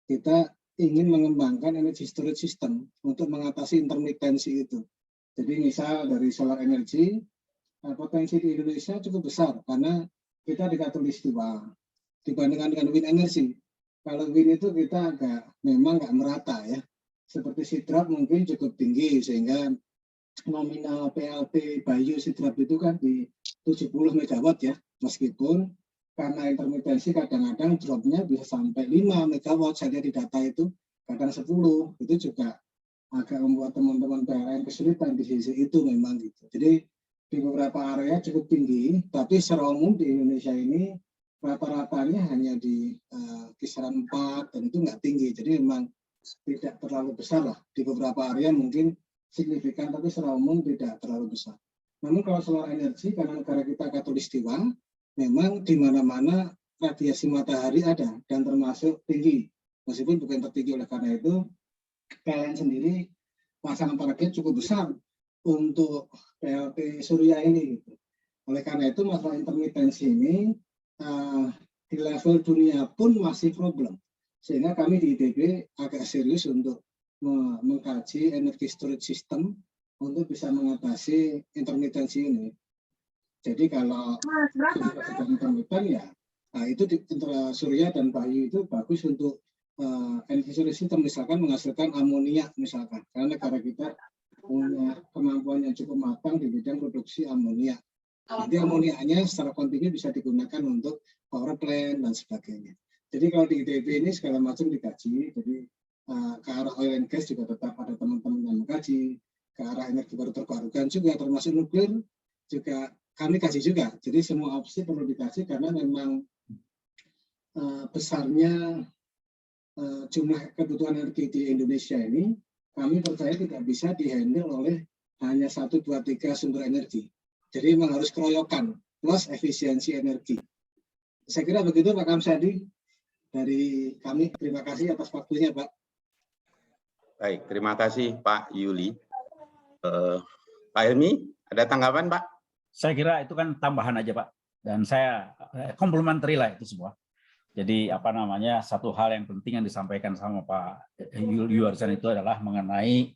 Kita ingin mengembangkan energy storage system untuk mengatasi intermitensi itu. Jadi misal dari solar energy potensi di Indonesia cukup besar karena kita di Katulistiwa dibandingkan dengan wind energy. Kalau wind itu kita memang nggak merata ya. Seperti sidrap mungkin cukup tinggi sehingga nominal PLT Bayu sidrap itu kan di 70 megawatt ya. Meskipun karena intermitensi kadang-kadang dropnya bisa sampai 5 megawatt. Saya lihat di data itu kadang 10. Itu juga agak membuat teman-teman PLN kesulitan di sisi itu memang gitu. Jadi di beberapa area cukup tinggi, tapi secara umum di Indonesia ini rata-ratanya hanya di kisaran 4 dan itu nggak tinggi. Jadi memang tidak terlalu besar lah. Di beberapa area mungkin signifikan, tapi secara umum tidak terlalu besar. Namun kalau solar energi, karena negara kita khatulistiwa, memang di mana-mana radiasi matahari ada dan termasuk tinggi. Meskipun bukan tertinggi, oleh karena itu PLN sendiri pasangan target cukup besar untuk PLT Surya ini. Gitu. Oleh karena itu masalah intermitensi ini di level dunia pun masih problem. Sehingga kami di ITB agak serius untuk mengkaji energi storage system untuk bisa mengatasi intermitensi ini. Jadi kalau sudah intermiten ya, nah itu antara Surya dan Bayu itu bagus untuk energi storage system, misalkan menghasilkan amonia misalkan, karena negara kita punya kemampuan yang cukup matang di bidang produksi amonia. Nanti amonianya secara kontinu bisa digunakan untuk power plant dan sebagainya. Jadi kalau di ITB ini segala macam dikaji, jadi ke arah oil and gas juga tetap ada teman-teman yang mengkaji, ke arah energi baru terbarukan juga, termasuk nuklir juga kami kaji juga. Jadi semua opsi perlu dikaji karena memang besarnya jumlah kebutuhan energi di Indonesia ini, kami percaya tidak bisa dihandle oleh hanya 1, 2, 3 sumber energi. Jadi memang harus keroyokan plus efisiensi energi. Saya kira begitu Pak Kamsadi dari kami. Terima kasih atas waktunya Pak. Baik, terima kasih Pak Yuli. Pak Helmi, ada tanggapan Pak? Saya kira itu kan tambahan aja Pak. Dan saya komplementari lah itu semua. Jadi apa namanya, satu hal yang penting yang disampaikan sama Pak Yuarsan itu adalah mengenai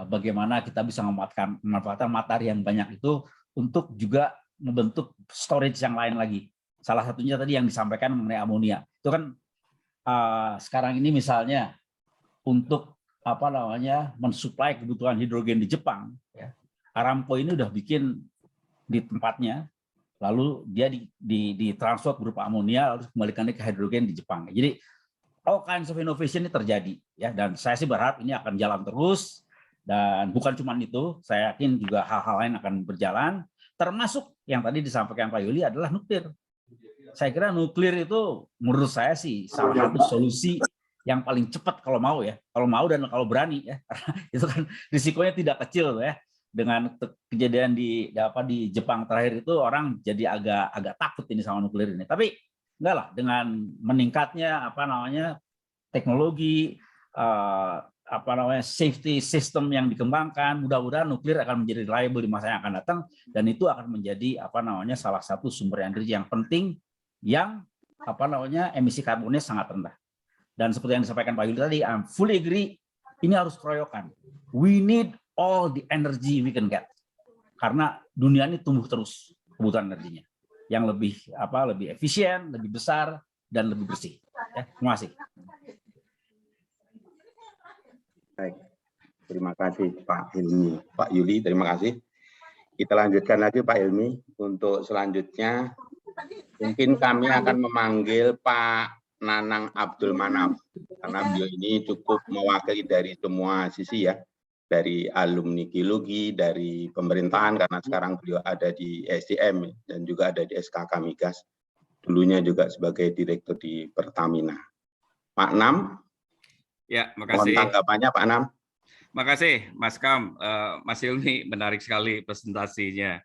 bagaimana kita bisa memanfaatkan matahari yang banyak itu untuk juga membentuk storage yang lain lagi. Salah satunya tadi yang disampaikan mengenai amonia. Itu kan sekarang ini misalnya untuk apa namanya mensuplai kebutuhan hidrogen di Jepang, ya, Aramco ini udah bikin di tempatnya. Lalu dia ditransfer berupa amonia, lalu kembalikannya ke hidrogen di Jepang. Jadi all kinds of innovation ini terjadi, ya. Dan saya sih berharap ini akan jalan terus. Dan bukan cuma itu, saya yakin juga hal-hal lain akan berjalan. Termasuk yang tadi disampaikan Pak Yuli adalah nuklir. Saya kira nuklir itu menurut saya sih salah satu solusi yang paling cepat kalau mau ya, kalau mau dan kalau berani ya. Itu kan risikonya tidak kecil ya. Dengan kejadian di Jepang terakhir itu orang jadi agak takut ini sama nuklir ini. Tapi enggak lah, dengan meningkatnya teknologi safety system yang dikembangkan, mudah-mudahan nuklir akan menjadi reliable di masa yang akan datang, dan itu akan menjadi salah satu sumber energi yang penting yang emisi karbonnya sangat rendah. Dan seperti yang disampaikan Pak Yuli tadi, I'm fully agree, ini harus keroyokan. We need all the energy we can get, karena dunia ini tumbuh terus kebutuhan energinya yang lebih efisien, lebih besar dan lebih bersih. Ya, terima kasih. Baik, terima kasih Pak Hilmi, Pak Yuli, terima kasih. Kita lanjutkan lagi Pak Hilmi. Untuk selanjutnya mungkin kami akan memanggil Pak Nanang Abdul Manaf, karena beliau ini cukup mewakili dari semua sisi ya. Dari alumni geologi, dari pemerintahan, karena sekarang beliau ada di SDM dan juga ada di SKK Migas. Dulunya juga sebagai direktur di Pertamina. Pak Nam. Ya, Mohon makasih. tanggapannya Pak Nam. Makasih Mas Kam, Mas Hilmi, menarik sekali presentasinya.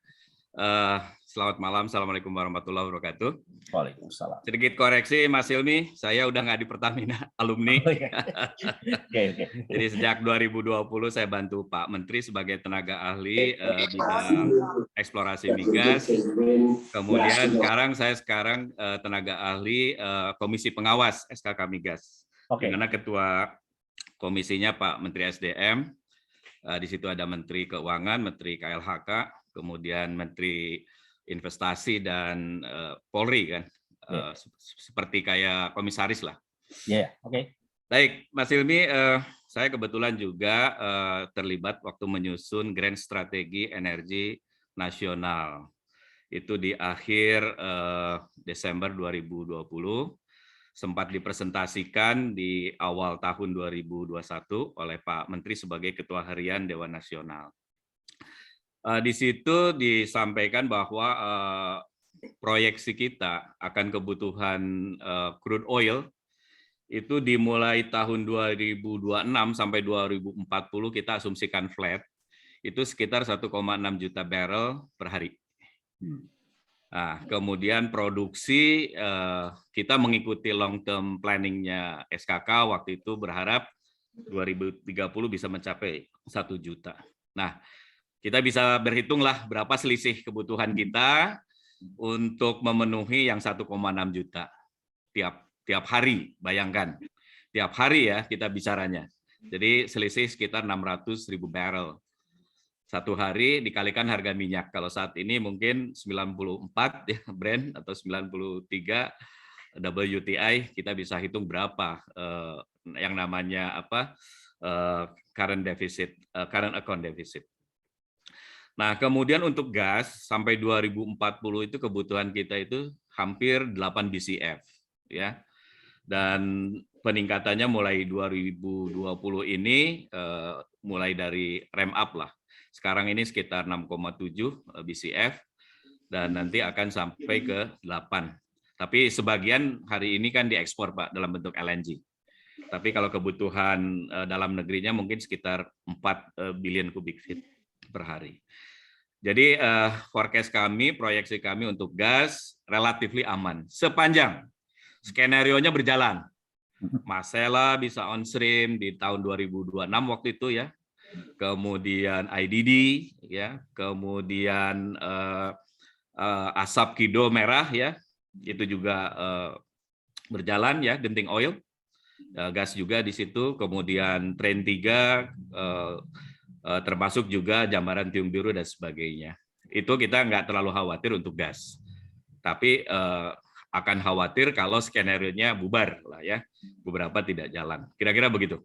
Selamat malam, Assalamualaikum warahmatullahi wabarakatuh. Waalaikumsalam. Sedikit koreksi Mas Hilmi, saya udah nggak di Pertamina, alumni. Okay. Jadi sejak 2020 saya bantu Pak Menteri sebagai tenaga ahli bidang eksplorasi migas. Kemudian saya sekarang tenaga ahli Komisi Pengawas SKK Migas. Di mana ketua komisinya Pak Menteri SDM. Di situ ada Menteri Keuangan, Menteri KLHK, kemudian Menteri Investasi dan Polri kan, seperti kayak komisaris lah. Oke. Baik, Mas Hilmi, saya kebetulan juga terlibat waktu menyusun Grand Strategi Energi Nasional. Itu di akhir Desember 2020. sempat dipresentasikan di awal tahun 2021 oleh Pak Menteri sebagai Ketua Harian Dewan Nasional. Di situ disampaikan bahwa proyeksi kita akan kebutuhan crude oil itu dimulai tahun 2026 sampai 2040 kita asumsikan flat, itu sekitar 1,6 juta barrel per hari. Nah, kemudian produksi kita mengikuti long term planning-nya SKK waktu itu berharap 2030 bisa mencapai 1 juta. Nah, kita bisa berhitunglah berapa selisih kebutuhan kita untuk memenuhi yang 1,6 juta tiap hari, bayangkan. Tiap hari ya kita bicaranya. Jadi selisih sekitar 600.000 barrel. Satu hari dikalikan harga minyak. Kalau saat ini mungkin 94 ya Brent atau 93 WTI, kita bisa hitung berapa yang namanya current account deficit. Nah, kemudian untuk gas sampai 2040 itu kebutuhan kita itu hampir 8 BCF ya. Dan peningkatannya mulai 2020 ini mulai dari ramp up lah. Sekarang ini sekitar 6,7 BCF dan nanti akan sampai ke 8. Tapi sebagian hari ini kan diekspor Pak dalam bentuk LNG. Tapi kalau kebutuhan dalam negerinya mungkin sekitar 4 billion kubik feet per hari. Jadi forecast kami, proyeksi kami untuk gas relatif aman sepanjang skenario-nya berjalan. Masela bisa on stream di tahun 2026 waktu itu ya. Kemudian IDD ya, kemudian asap Kido merah ya, itu juga berjalan ya, Genting Oil, gas juga di situ, kemudian Train 3 termasuk juga Jambaran Tiung Biru dan sebagainya. Itu kita nggak terlalu khawatir untuk gas, tapi akan khawatir kalau skenario-nya bubar lah ya, beberapa tidak jalan. Kira-kira begitu.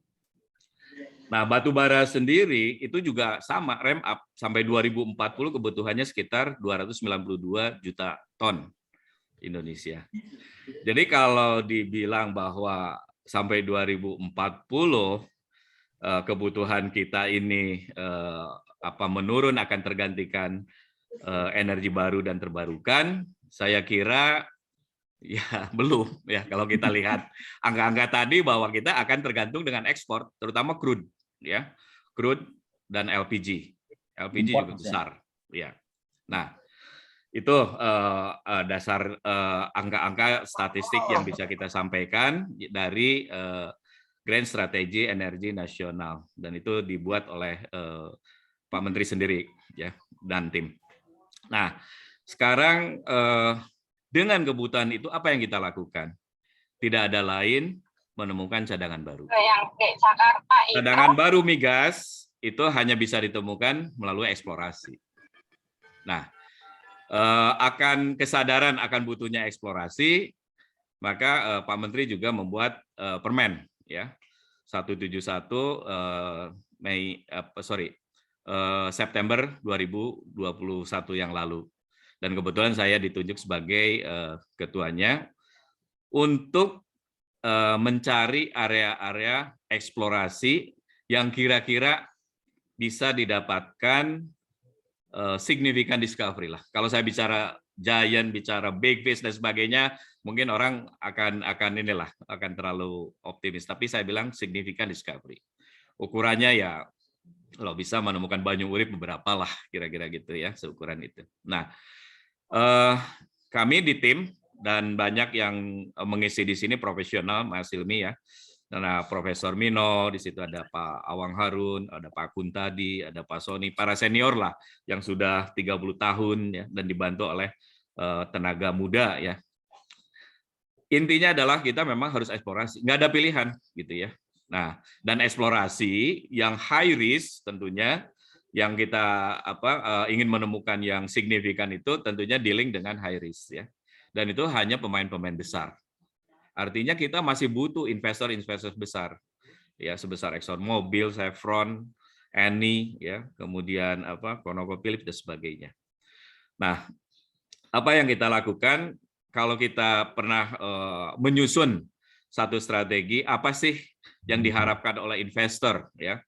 Nah, batu bara sendiri itu juga sama, ramp up sampai 2040 kebutuhannya sekitar 292 juta ton Indonesia. Jadi kalau dibilang bahwa sampai 2040 kebutuhan kita ini menurun akan tergantikan energi baru dan terbarukan, saya kira ya belum ya. Kalau kita lihat angka-angka tadi bahwa kita akan tergantung dengan ekspor, terutama crude ya, crude dan LPG. LPG juga besar ya. Nah, itu dasar angka-angka statistik yang bisa kita sampaikan dari Grand Strategy Energi Nasional, dan itu dibuat oleh Pak Menteri sendiri ya dan tim. Nah, sekarang dengan kebutuhan itu apa yang kita lakukan? Tidak ada lain menemukan cadangan baru. Cadangan baru migas itu hanya bisa ditemukan melalui eksplorasi. Nah, akan kesadaran akan butuhnya eksplorasi, maka Pak Menteri juga membuat Permen ya 171 September 2021 yang lalu. Dan kebetulan saya ditunjuk sebagai ketuanya untuk mencari area-area eksplorasi yang kira-kira bisa didapatkan signifikan discovery lah. Kalau saya bicara giant, bicara big fish dan sebagainya, mungkin orang akan terlalu optimis. Tapi saya bilang signifikan discovery. Ukurannya ya kalau bisa menemukan banyu urip beberapa lah, kira-kira gitu ya, seukuran itu. Nah, kami di tim dan banyak yang mengisi di sini profesional, Mas Hilmi ya. Nah, Profesor Mino, di situ ada Pak Awang Harun, ada Pak Kuntadi, ada Pak Soni, para senior lah yang sudah 30 tahun ya dan dibantu oleh tenaga muda ya. Intinya adalah kita memang harus eksplorasi, nggak ada pilihan gitu ya. Nah, dan eksplorasi yang high risk tentunya yang kita ingin menemukan yang signifikan itu tentunya dealing dengan high risk ya. Dan itu hanya pemain-pemain besar. Artinya kita masih butuh investor-investor besar. Ya, sebesar ExxonMobil, Chevron, Eni ya, kemudian ConocoPhillips dan sebagainya. Nah, apa yang kita lakukan kalau kita pernah menyusun satu strategi apa sih yang diharapkan oleh investor ya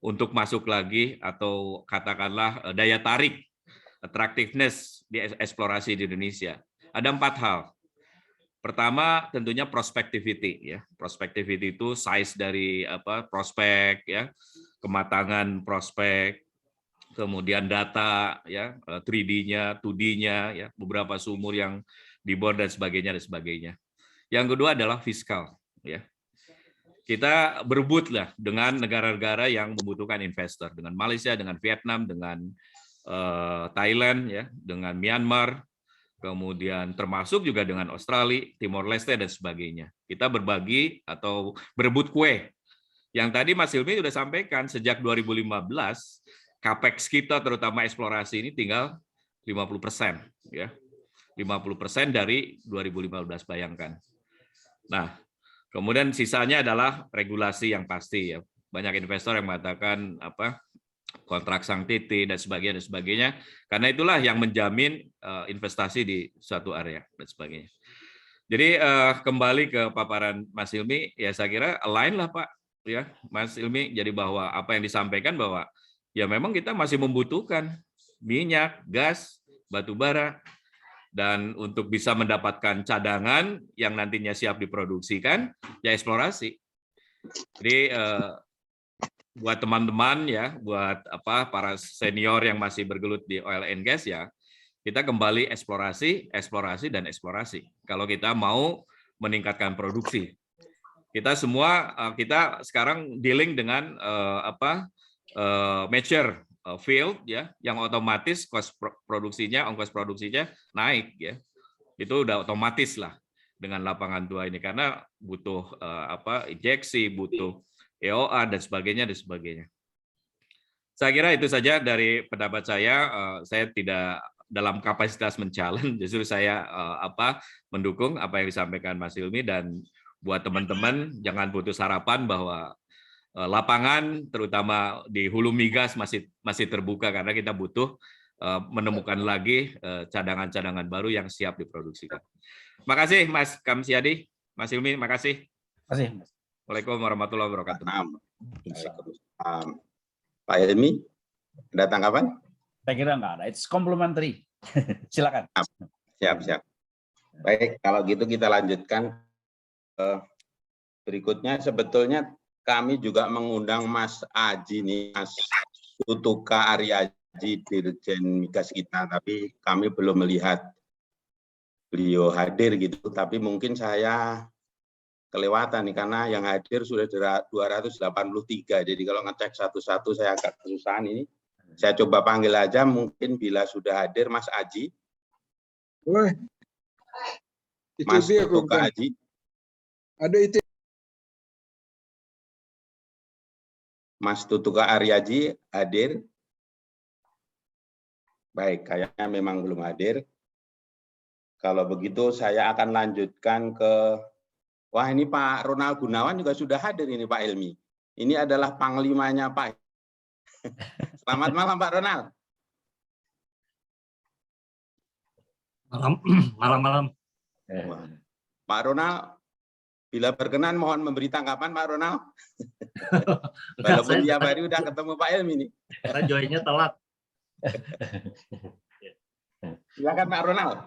untuk masuk lagi, atau katakanlah daya tarik, attractiveness di eksplorasi di Indonesia. Ada 4 hal. Pertama tentunya prospectivity ya. Prospectivity itu size dari prospek ya, kematangan prospek, kemudian data ya, 3D-nya, 2D-nya ya, beberapa sumur yang dibor dan sebagainya dan sebagainya. Yang kedua adalah fiskal ya. Kita berebutlah dengan negara-negara yang membutuhkan investor, dengan Malaysia, dengan Vietnam, dengan Thailand ya, dengan Myanmar, kemudian termasuk juga dengan Australia, Timor Leste dan sebagainya. Kita berbagi atau berebut kue. Yang tadi Mas Hilmi sudah sampaikan, sejak 2015 capex kita terutama eksplorasi ini tinggal 50% ya. 50% dari 2015, bayangkan. Nah, kemudian sisanya adalah regulasi yang pasti ya. Banyak investor yang mengatakan kontrak sanctity dan sebagainya. Karena itulah yang menjamin investasi di suatu area dan sebagainya. Jadi kembali ke paparan Mas Hilmi, ya saya kira align lah Pak, ya Mas Hilmi. Jadi bahwa apa yang disampaikan bahwa ya memang kita masih membutuhkan minyak, gas, batu bara. Dan untuk bisa mendapatkan cadangan yang nantinya siap diproduksikan, ya eksplorasi. Jadi buat teman-teman ya, buat para senior yang masih bergelut di oil and gas ya, kita kembali eksplorasi, dan eksplorasi. Kalau kita mau meningkatkan produksi, kita semua kita sekarang dealing dengan mature field ya, yang otomatis ongkos produksinya naik ya, itu udah otomatis lah dengan lapangan tua ini, karena butuh injeksi, butuh EOA dan sebagainya. Saya kira itu saja dari pendapat saya. Saya tidak dalam kapasitas men-challenge, justru saya mendukung apa yang disampaikan Mas Hilmi, dan buat teman-teman jangan putus harapan bahwa lapangan terutama di hulu migas masih terbuka, karena kita butuh menemukan lagi cadangan-cadangan baru yang siap diproduksikan. Makasih Mas Kamsiadi, Mas Hilmi, makasih. Terima kasih. Waalaikumsalam warahmatullahi wabarakatuh. Pak Hilmi, ada tanggapan? Saya kira nggak ada. It's complementary. Silakan. Siap. Baik, kalau gitu kita lanjutkan. Berikutnya sebetulnya kami juga mengundang Mas Aji nih, Mas Tutuka Aryaji, Dirjen Migas kita, tapi kami belum melihat beliau hadir gitu. Tapi mungkin saya kelewatan nih, karena yang hadir sudah 283. Jadi kalau ngecek satu-satu saya agak kesusahan ini. Saya coba panggil aja, mungkin bila sudah hadir Mas Aji. Mas Tutuka Aji. Ada itu. Mas Tutuka Aryaji hadir? Baik, kayaknya memang belum hadir. Kalau begitu saya akan lanjutkan ke, wah ini Pak Ronald Gunawan juga sudah hadir ini Pak Hilmi. Ini adalah panglimanya Pak. Selamat malam Pak Ronald. Malam. Pak Ronald, bila berkenan mohon memberi tanggapan Pak Ronald. Walaupun tiap hari udah ketemu Pak Hilmi nih. Saya joinnya telat. Silakan Pak Ronald.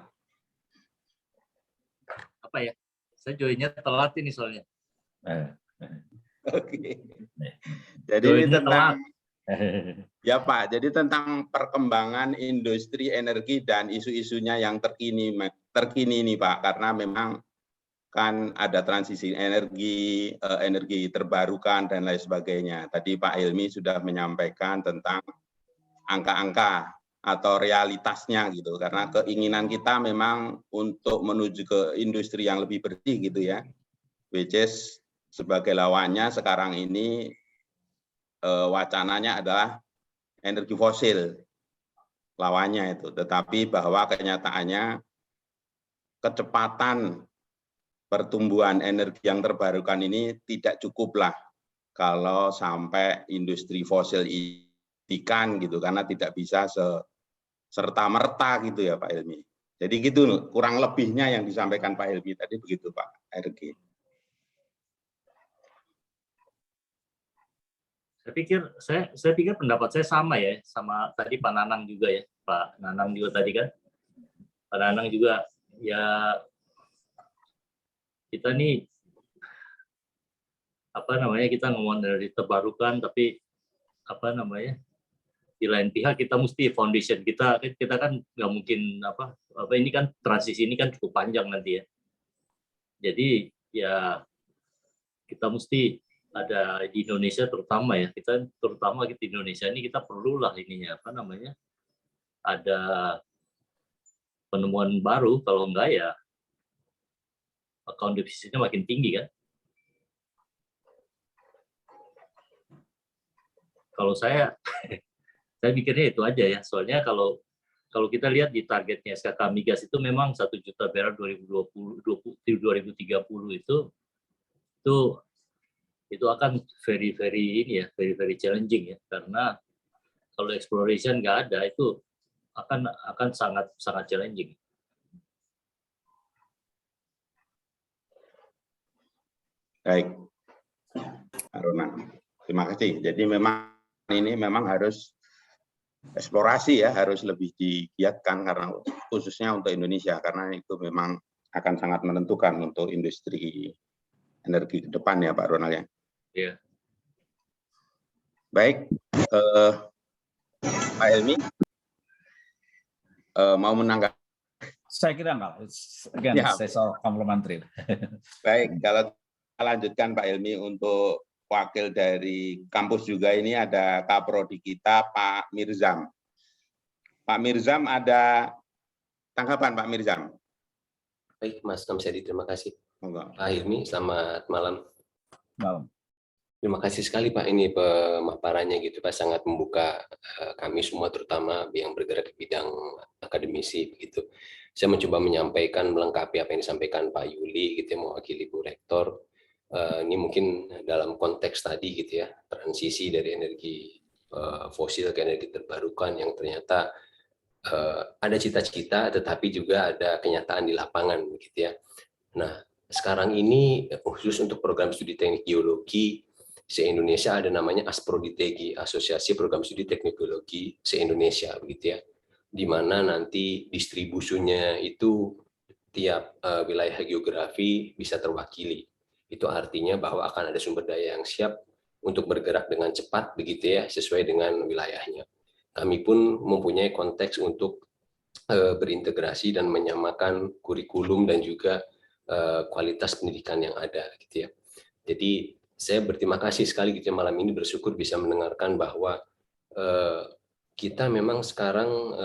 Apa ya? Saya joinnya telat ini soalnya. Oke. Jadi ini tentang ya Pak, jadi tentang perkembangan industri energi dan isu-isunya yang terkini ini Pak, karena memang kan ada transisi energi terbarukan dan lain sebagainya. Tadi Pak Hilmi sudah menyampaikan tentang angka-angka atau realitasnya gitu, karena keinginan kita memang untuk menuju ke industri yang lebih bersih gitu ya, which is sebagai lawannya sekarang ini wacananya adalah energi fosil lawannya itu, tetapi bahwa kenyataannya kecepatan pertumbuhan energi yang terbarukan ini tidak cukuplah kalau sampai industri fosil ikan gitu, karena tidak bisa serta merta gitu ya Pak Hilmi. Jadi gitu kurang lebihnya yang disampaikan Pak Hilmi tadi begitu Pak RG. Saya pikir pendapat saya sama ya, sama tadi Pak Nanang juga ya, Pak Nanang juga tadi kan, Pak Nanang juga ya, kita nih kita ngomong dari terbarukan, tapi di lain pihak kita mesti foundation kita kan nggak mungkin ini kan transisi ini kan cukup panjang nanti ya. Jadi ya kita mesti ada di Indonesia terutama ya, terutama di Indonesia ini kita perlulah ininya ada penemuan baru, kalau enggak ya account defisitnya makin tinggi kan. Kalau saya pikirnya itu aja ya, soalnya kalau kita lihat di targetnya SKK Migas itu memang 1 juta barrel 2030 itu akan very challenging ya, karena kalau exploration nggak ada itu akan sangat challenging. Baik, Aruna, terima kasih. Jadi memang harus eksplorasi ya, harus lebih digiatkan karena khususnya untuk Indonesia, karena itu memang akan sangat menentukan untuk industri energi ke depan ya Pak Ronald ya. Iya. Baik, Pak Helmi mau menanggapi? Saya kira enggak. Again, Ya. saya soal komplementari. Baik, kalau kita lanjutkan Pak Helmi untuk wakil dari kampus juga, ini ada Kaprodi kita Pak Mirzam. Pak Mirzam, ada tanggapan Pak Mirzam? Baik, Mas Kamsadi, terima kasih. Enggak. Pak Hilmi, selamat malam. Malam. Terima kasih sekali Pak, ini pemaparannya gitu Pak, sangat membuka kami semua, terutama yang bergerak di bidang akademisi begitu. Saya mencoba menyampaikan, melengkapi apa yang disampaikan Pak Yuli gitu ya, mewakili Bu Rektor. Ini mungkin dalam konteks tadi gitu ya, transisi dari energi fosil ke energi terbarukan yang ternyata ada cita-cita tetapi juga ada kenyataan di lapangan begitu ya. Nah, sekarang ini khusus untuk program studi teknik geologi se-Indonesia ada namanya Asproditegi, Asosiasi Program Studi Teknik Geologi se-Indonesia begitu ya. Di mana nanti distribusinya itu tiap wilayah geografi bisa terwakili. Itu artinya bahwa akan ada sumber daya yang siap untuk bergerak dengan cepat begitu ya, sesuai dengan wilayahnya. Kami pun mempunyai konteks untuk berintegrasi dan menyamakan kurikulum dan juga kualitas pendidikan yang ada gitu ya. Jadi saya berterima kasih sekali gitu ya, malam ini bersyukur bisa mendengarkan bahwa kita memang sekarang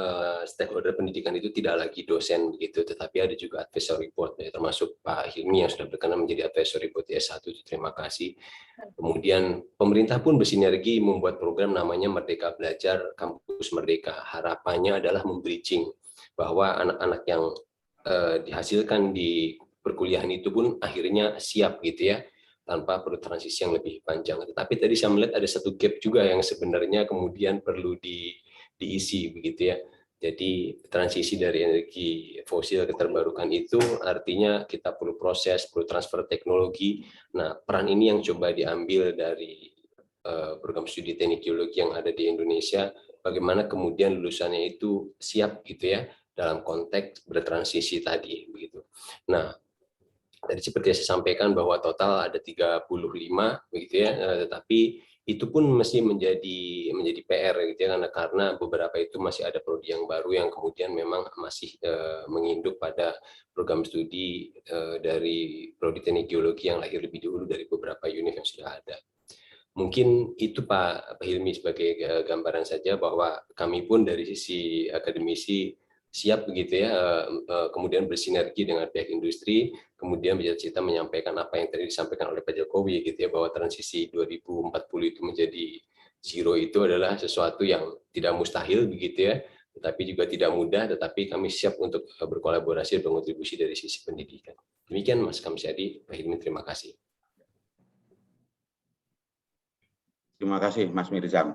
stakeholder pendidikan itu tidak lagi dosen begitu, tetapi ada juga advisory board ya, termasuk Pak Hilmi yang sudah berkenan menjadi advisory board S1, terima kasih. Kemudian pemerintah pun bersinergi membuat program namanya Merdeka Belajar Kampus Merdeka. Harapannya adalah membridging bahwa anak-anak yang dihasilkan di perkuliahan itu pun akhirnya siap gitu ya, tanpa perlu transisi yang lebih panjang. Tetapi tadi saya melihat ada satu gap juga yang sebenarnya kemudian perlu diisi begitu ya. Jadi transisi dari energi fosil ke terbarukan itu artinya kita perlu proses, perlu transfer teknologi. Nah, peran ini yang coba diambil dari program studi teknik geologi yang ada di Indonesia, bagaimana kemudian lulusannya itu siap gitu ya dalam konteks bertransisi tadi begitu. Nah, tadi seperti yang saya sampaikan bahwa total ada 35 begitu ya, tetapi itu pun masih menjadi PR gitu ya, karena beberapa itu masih ada prodi yang baru yang kemudian memang masih menginduk pada program studi dari prodi teknik geologi yang lahir lebih dulu dari beberapa univ yang sudah ada. Mungkin itu Pak Hilmi sebagai gambaran saja bahwa kami pun dari sisi akademisi siap begitu ya, kemudian bersinergi dengan pihak industri, kemudian bercita-cita menyampaikan apa yang tadi disampaikan oleh Pak Jokowi gitu ya, bahwa transisi 2040 itu menjadi zero itu adalah sesuatu yang tidak mustahil begitu ya, tetapi juga tidak mudah, tetapi kami siap untuk berkolaborasi dan berkontribusi dari sisi pendidikan. Demikian Mas Kamsyadi, Pak Hilmi, terima kasih. Terima kasih Mas Mirzam.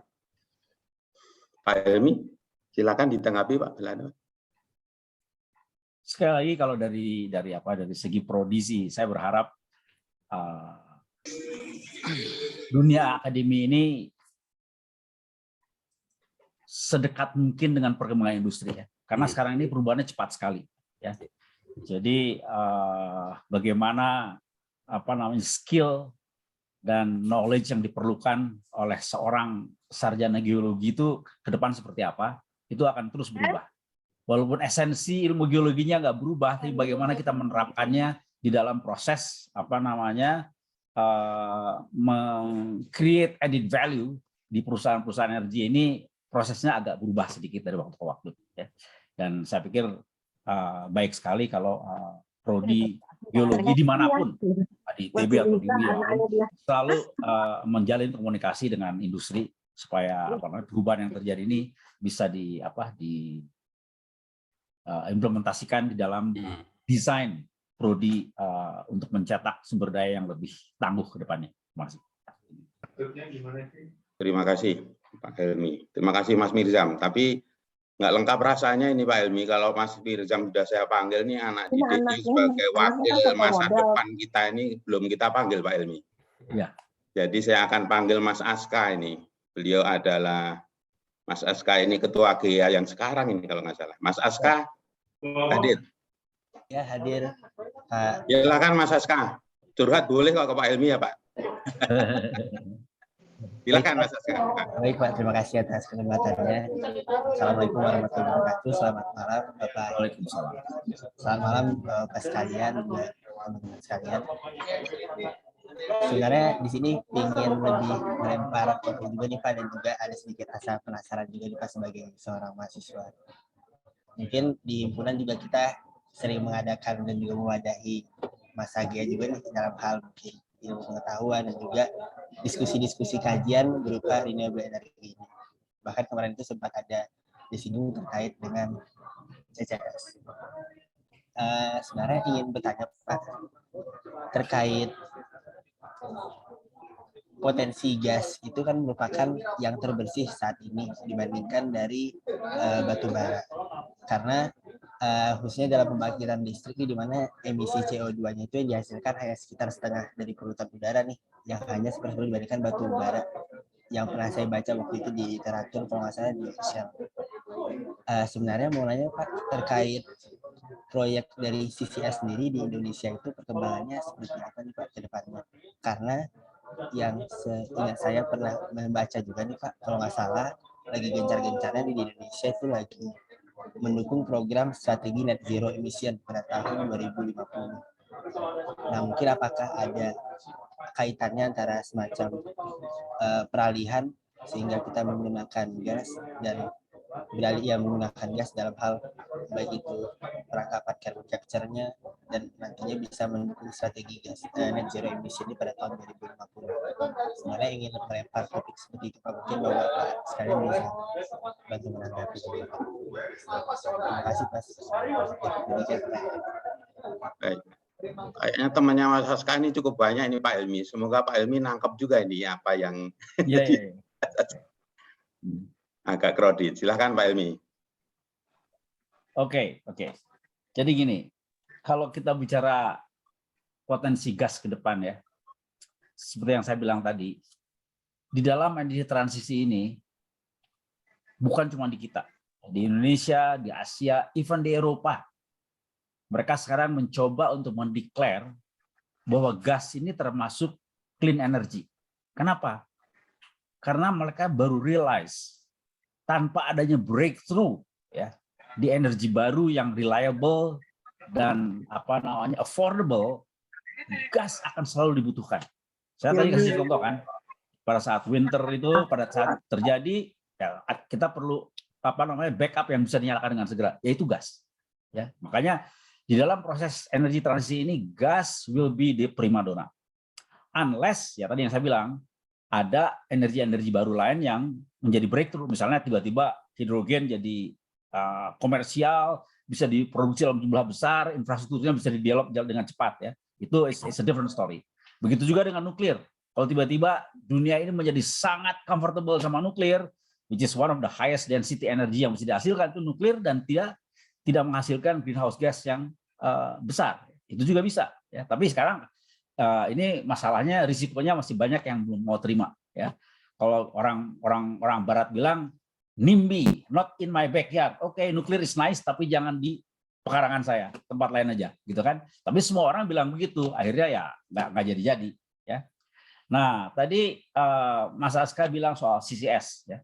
Pak Helmi, silakan ditanggapi Pak Belanda. Sekali lagi kalau dari segi prodisi, saya berharap dunia akademi ini sedekat mungkin dengan perkembangan industri ya. Karena sekarang ini perubahannya cepat sekali ya. Jadi bagaimana skill dan knowledge yang diperlukan oleh seorang sarjana geologi itu ke depan seperti apa, itu akan terus berubah. Walaupun esensi ilmu geologinya nggak berubah, tapi bagaimana kita menerapkannya di dalam proses create added value di perusahaan-perusahaan energi ini, prosesnya agak berubah sedikit dari waktu ke waktu. Ya. Dan saya pikir baik sekali kalau prodi geologi dimanapun, di ITB atau di UIN, selalu menjalin komunikasi dengan industri supaya perubahan yang terjadi ini bisa implementasikan di dalam desain prodi untuk mencetak sumber daya yang lebih tangguh ke depannya. Terima kasih. Terima kasih Pak Helmi. Terima kasih Mas Mirzam. Tapi nggak lengkap rasanya ini Pak Helmi kalau Mas Mirzam sudah saya panggil nih anak didiknya sebagai wakil masa depan kita ini belum kita panggil Pak Helmi. Ya. Jadi saya akan panggil Mas Aska ini. Beliau adalah Mas Aska ini ketua GEA yang sekarang ini kalau nggak salah. Mas Aska hadir. Ya hadir. Ya, silakan Mas Aska. Curhat boleh kok ke Pak Helmi ya Pak. Silakan Mas Aska. Baik Pak, terima kasih atas kesempatannya. Assalamualaikum warahmatullahi wabarakatuh. Selamat malam Bapak. Waalaikumsalam. Selamat malam Bapak sekalian, teman-teman sekalian. Sebenarnya di sini ingin lebih melempar kopi juga nih Pak, dan juga ada sedikit rasa penasaran juga nih Pak sebagai seorang mahasiswa. Mungkin di himpunan juga kita sering mengadakan dan juga mewadahi masa GEA juga nih dalam hal mungkin ilmu pengetahuan dan juga diskusi-diskusi kajian berupa renewable energy ini. Bahkan kemarin itu sempat ada disinggung terkait dengan CCS. Sebenarnya ingin bertanya Pak terkait potensi gas itu kan merupakan yang terbersih saat ini dibandingkan dari batu bara, karena khususnya dalam pembangkitan listrik di mana emisi CO2-nya itu yang dihasilkan hanya sekitar setengah dari polutan udara nih, yang hanya seperti dibandingkan batu bara yang pernah saya baca waktu itu di literatur kalau nggak salah di Shell. Sebenarnya mau nanya Pak terkait proyek dari CCS sendiri di Indonesia itu perkembangannya seperti apa nih Pak ke depannya? Karena yang seingat saya pernah membaca juga nih Pak, kalau nggak salah lagi gencar-gencarnya di Indonesia itu lagi mendukung program strategi net zero emission pada tahun 2050. Nah mungkin apakah ada kaitannya antara semacam peralihan sehingga kita menggunakan gas dan beralih menggunakan gas dalam hal baik itu perangkapan carbon capture-nya dan nantinya bisa mendukung strategi gas net zero emission pada tahun 2050. Sebenarnya ingin melempar topik seperti itu Pak, mungkin Bapak sekalian bisa bantu menanggapi. Terima kasih Pak. Baik. Kayaknya temannya Mas Aska ini cukup banyak ini Pak Helmi. Semoga Pak Helmi nangkep juga ini apa yang agak kredit. Silahkan Pak Helmi. Oke. Jadi gini, kalau kita bicara potensi gas ke depan ya, seperti yang saya bilang tadi, di dalam energi transisi ini, bukan cuma di kita, di Indonesia, di Asia, even di Eropa, mereka sekarang mencoba untuk mendeklar bahwa gas ini termasuk clean energy. Kenapa? Karena mereka baru realize tanpa adanya breakthrough ya di energi baru yang reliable dan affordable, gas akan selalu dibutuhkan. Saya tadi kasih contoh kan, pada saat winter itu, pada saat terjadi ya, kita perlu backup yang bisa dinyalakan dengan segera, yaitu gas. Ya, makanya di dalam proses energi transisi ini gas will be the primadona. Unless ya tadi yang saya bilang ada energi-energi baru lain yang menjadi breakthrough, misalnya tiba-tiba hidrogen jadi komersial, bisa diproduksi dalam jumlah besar, infrastrukturnya bisa di-develop dengan cepat ya. Itu is a different story. Begitu juga dengan nuklir. Kalau tiba-tiba dunia ini menjadi sangat comfortable sama nuklir, which is one of the highest density energy yang bisa dihasilkan itu nuklir dan tidak menghasilkan greenhouse gas yang besar, itu juga bisa ya. Tapi sekarang ini masalahnya risikonya masih banyak yang belum mau terima ya. Kalau orang barat bilang NIMBY, not in my backyard. Oke, nuklir is nice, tapi jangan di pekarangan saya, tempat lain aja, gitu kan? Tapi semua orang bilang begitu, akhirnya ya nggak jadi-jadi, ya. Nah, tadi Mas Aska bilang soal CCS, ya.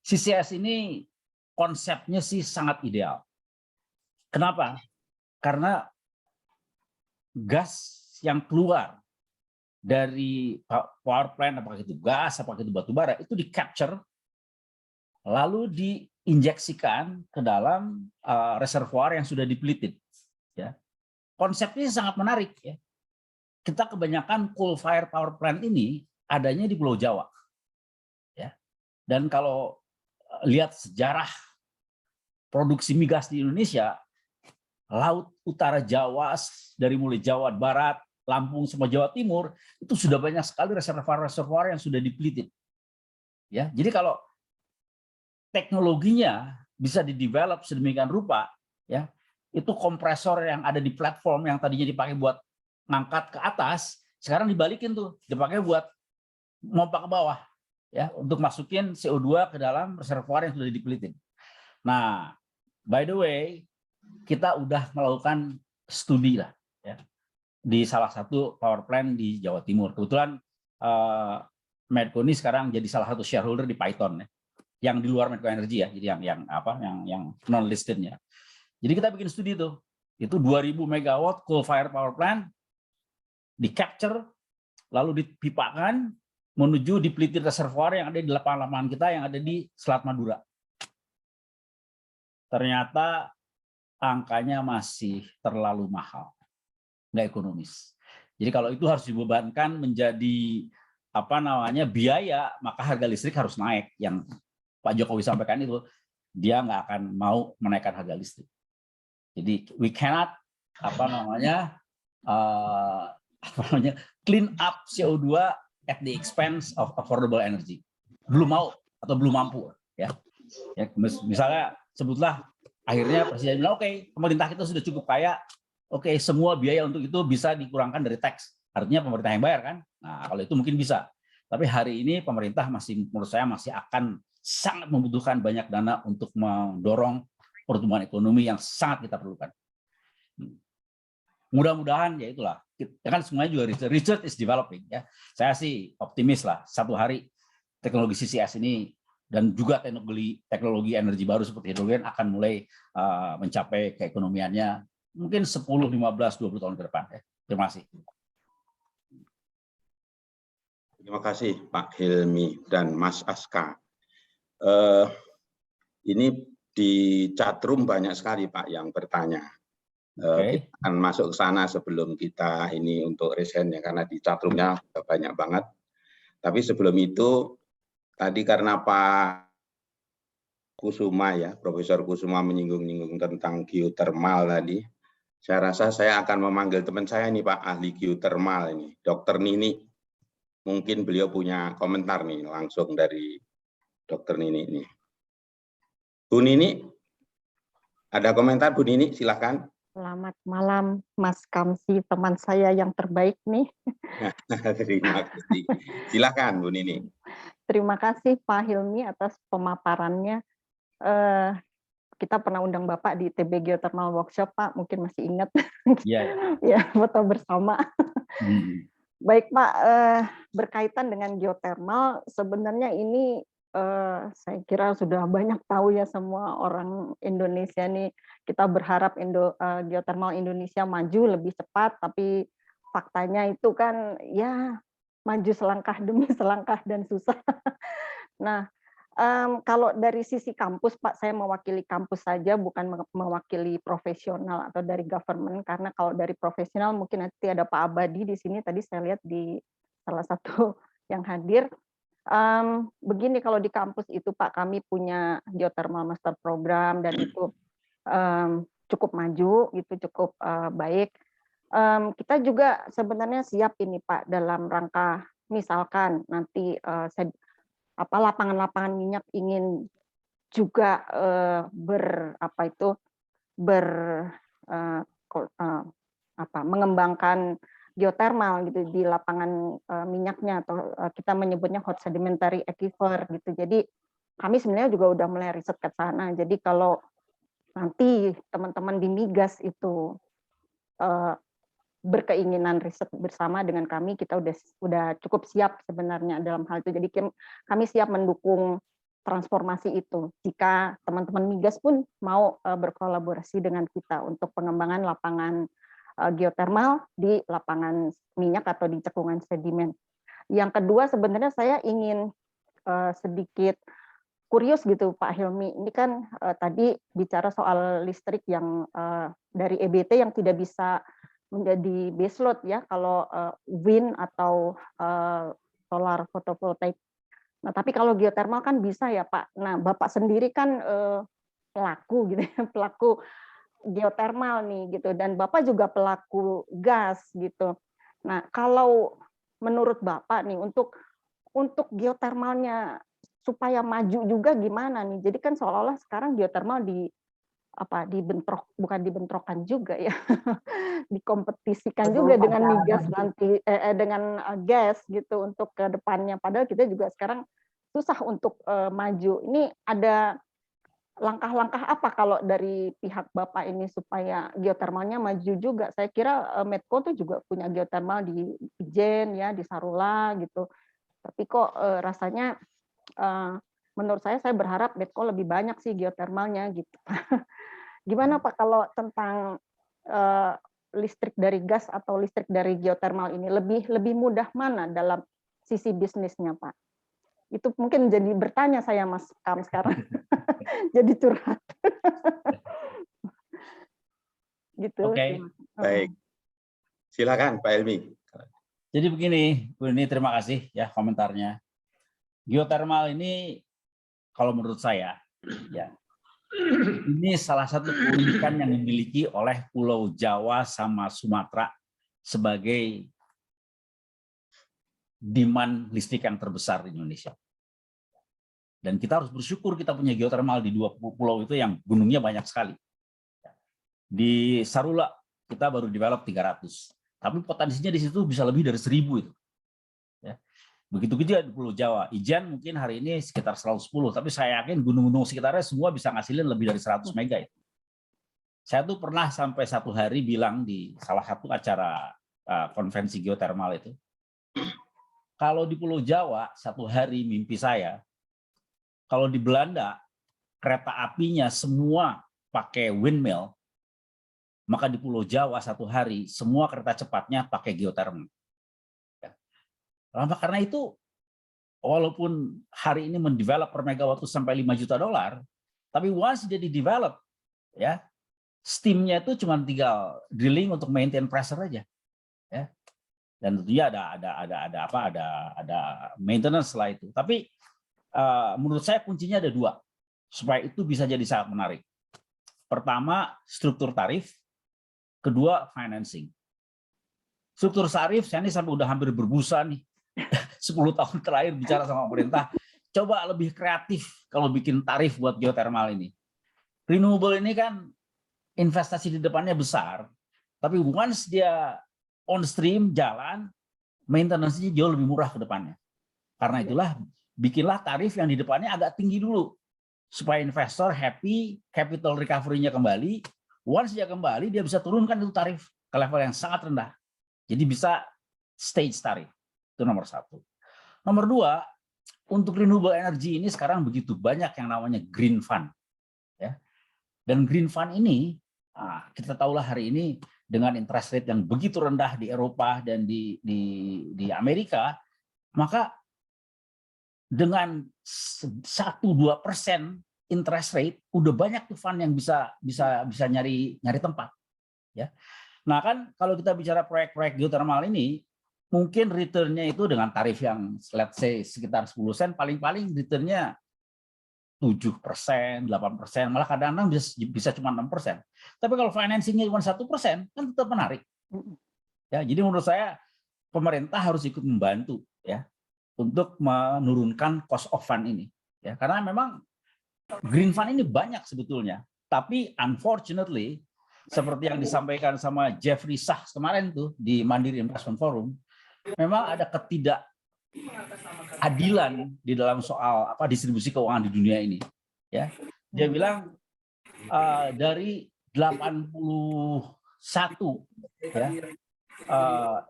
CCS ini konsepnya sih sangat ideal. Kenapa? Karena gas yang keluar dari power plant, apakah itu gas, apakah itu batu bara, itu di-capture, lalu diinjeksikan ke dalam reservoir yang sudah dipelited. Ya. Konsepnya sangat menarik. Ya. Kita kebanyakan coal fire power plant ini adanya di Pulau Jawa. Ya. Dan kalau lihat sejarah produksi migas di Indonesia, Laut Utara Jawa, dari mulai Jawa Barat, Lampung, semua Jawa Timur, itu sudah banyak sekali reservoir-reservoir yang sudah dipelited. Ya, jadi kalau teknologinya bisa didevelop sedemikian rupa, ya, itu kompresor yang ada di platform yang tadinya dipakai buat ngangkat ke atas, sekarang dibalikin tuh, dipakai buat mompa ke bawah, ya, untuk masukin CO2 ke dalam reservoir yang sudah dipelited. Nah, by the way, kita udah melakukan studi lah, ya, di salah satu power plant di Jawa Timur. Kebetulan Medco ini sekarang jadi salah satu shareholder di Python, ya, yang di luar Medco Energy, ya, jadi yang non listednya. Jadi kita bikin studi itu 2000 megawatt coal fire power plant di capture, lalu dipipakan menuju depleted reservoir yang ada di lapangan kita yang ada di Selat Madura. Ternyata angkanya masih terlalu mahal, nggak ekonomis. Jadi kalau itu harus dibebankan menjadi biaya, maka harga listrik harus naik. Yang Pak Jokowi sampaikan itu, dia nggak akan mau menaikkan harga listrik. Jadi we cannot clean up CO2 at the expense of affordable energy. Belum mau atau belum mampu, ya. Ya, misalnya sebutlah akhirnya presiden bilang, oke, pemerintah kita sudah cukup kaya, oke, semua biaya untuk itu bisa dikurangkan dari teks. Artinya pemerintah yang bayar kan? Nah, kalau itu mungkin bisa. Tapi hari ini pemerintah menurut saya masih akan sangat membutuhkan banyak dana untuk mendorong pertumbuhan ekonomi yang sangat kita perlukan. Mudah-mudahan ya itulah. Kan semuanya juga research is developing, ya. Saya sih optimis lah, satu hari teknologi CCS ini dan juga teknologi energi baru seperti hidrogen akan mulai mencapai keekonomiannya mungkin 10, 15, 20 tahun ke depan. Ya. Terima kasih. Terima kasih Pak Hilmi dan Mas Aska. Ini di chatroom banyak sekali Pak yang bertanya. Kita akan masuk ke sana sebelum kita ini untuk resen ya, karena di chatroomnya banyak banget. Tapi sebelum itu, tadi karena Pak Kusuma ya, Profesor Kusuma menyinggung-nyinggung tentang geothermal tadi, saya rasa saya akan memanggil teman saya nih Pak, ahli geothermal ini, Dr. Nini. Mungkin beliau punya komentar nih langsung dari Dr. Nini ini. Bu Nini, ada komentar Bu Nini? Silakan. Selamat malam Mas Kamsi, teman saya yang terbaik nih. Terima kasih. Silakan Bu Nini. Terima kasih Pak Hilmi atas pemaparannya. Kita pernah undang Bapak di TB Geothermal Workshop, Pak, mungkin masih ingat. Iya. Ya, foto bersama. Baik Pak, berkaitan dengan geothermal, sebenarnya ini saya kira sudah banyak tahu ya semua orang Indonesia nih. Kita berharap geothermal Indonesia maju lebih cepat, tapi faktanya itu kan ya maju selangkah demi selangkah dan susah. Nah, kalau dari sisi kampus Pak, saya mewakili kampus saja, bukan mewakili profesional atau dari government, karena kalau dari profesional mungkin nanti ada Pak Abadi di sini, tadi saya lihat di salah satu yang hadir. Begini, kalau di kampus itu Pak, kami punya geothermal master program dan itu cukup maju, itu cukup baik. Kita juga sebenarnya siap ini Pak dalam rangka misalkan nanti lapangan-lapangan minyak ingin juga mengembangkan geothermal gitu di lapangan minyaknya, atau kita menyebutnya hot sedimentary aquifer gitu. Jadi kami sebenarnya juga udah mulai riset ke sana. Jadi kalau nanti teman-teman di Migas itu berkeinginan riset bersama dengan kami, kita udah cukup siap sebenarnya dalam hal itu. Jadi kami siap mendukung transformasi itu. Jika teman-teman Migas pun mau berkolaborasi dengan kita untuk pengembangan lapangan geotermal di lapangan minyak atau di cekungan sedimen. Yang kedua sebenarnya saya ingin sedikit kurius gitu Pak Hilmi. Ini kan tadi bicara soal listrik yang dari EBT yang tidak bisa menjadi baseload ya kalau wind atau solar fotovoltaik. Nah, tapi kalau geotermal kan bisa ya Pak. Nah, Bapak sendiri kan pelaku gitu ya, pelaku geotermal nih gitu, dan Bapak juga pelaku gas gitu. Nah, kalau menurut Bapak nih untuk geotermalnya supaya maju juga gimana nih? Jadi kan seolah-olah sekarang geotermal bukan dibentrokan juga ya, dikompetisikan juga dengan migas nanti dengan gas gitu untuk ke depannya. Padahal kita juga sekarang susah untuk maju. Ini ada langkah-langkah apa kalau dari pihak Bapak ini supaya geotermalnya maju juga? Saya kira Medco tuh juga punya geotermal di Ijen ya, di Sarula gitu. Tapi kok rasanya menurut saya berharap Medco lebih banyak sih geotermalnya gitu. Gimana Pak kalau tentang listrik dari gas atau listrik dari geotermal ini lebih mudah mana dalam sisi bisnisnya Pak? Itu mungkin jadi bertanya saya Mas Kam sekarang. Jadi curhat. Gitu. Oke. Baik. Silakan Pak Helmi. Jadi begini, Bu Nini, terima kasih ya komentarnya. Geotermal ini kalau menurut saya ya ini salah satu keunikan yang dimiliki oleh Pulau Jawa sama Sumatera sebagai demand listrik yang terbesar di Indonesia. Dan kita harus bersyukur kita punya geotermal di dua pulau itu yang gunungnya banyak sekali. Di Sarula kita baru develop 300, tapi potensinya di situ bisa lebih dari 1000 itu. Ya. Begitu juga di Pulau Jawa. Ijen mungkin hari ini sekitar 110, tapi saya yakin gunung-gunung sekitarnya semua bisa ngasilin lebih dari 100 mega itu. Saya tuh pernah sampai satu hari bilang di salah satu acara konvensi geotermal itu, kalau di Pulau Jawa satu hari mimpi saya, kalau di Belanda kereta apinya semua pakai windmill, maka di Pulau Jawa satu hari semua kereta cepatnya pakai geotermal. Karena itu, walaupun hari ini mendevelop per megawatt sampai $5 juta, tapi once dia di-develop, ya, steam-nya itu cuma tinggal drilling untuk maintain pressure aja, ya. Dan tentunya ada maintenance setelah itu. Tapi menurut saya kuncinya ada dua supaya itu bisa jadi sangat menarik. Pertama, struktur tarif. Kedua, financing. Struktur tarif, saya ini sampai udah hampir berbusa nih. 10 tahun terakhir bicara sama pemerintah, coba lebih kreatif kalau bikin tarif buat geotermal ini. Renewable ini kan investasi di depannya besar, tapi once dia on stream, jalan, maintenance-nya jauh lebih murah ke depannya. Karena itulah, bikinlah tarif yang di depannya agak tinggi dulu, supaya investor happy, capital recovery-nya kembali, once dia kembali, dia bisa turunkan itu tarif ke level yang sangat rendah. Jadi bisa stage tarif. Itu nomor satu. Nomor dua, untuk renewable energy ini sekarang begitu banyak yang namanya green fund. Ya. Dan green fund ini, kita tahulah hari ini dengan interest rate yang begitu rendah di Eropa dan di Amerika, maka dengan 1-2% interest rate, udah banyak tuh fund yang bisa nyari tempat. Ya. Nah kan kalau kita bicara proyek-proyek geotermal ini, mungkin return-nya itu dengan tarif yang let's say sekitar 10 sen, paling-paling return-nya 7%, 8%, malah kadang-kadang bisa cuma 6%. Tapi kalau financing-nya cuma 1%, kan tetap menarik. Ya, jadi menurut saya pemerintah harus ikut membantu ya untuk menurunkan cost of fund ini. Ya, karena memang green fund ini banyak sebetulnya, tapi unfortunately seperti yang disampaikan sama Jeffrey Sachs kemarin tuh di Mandiri Investment Forum, memang ada adilan di dalam soal distribusi keuangan di dunia ini. Ya, dia bilang dari 81 ya,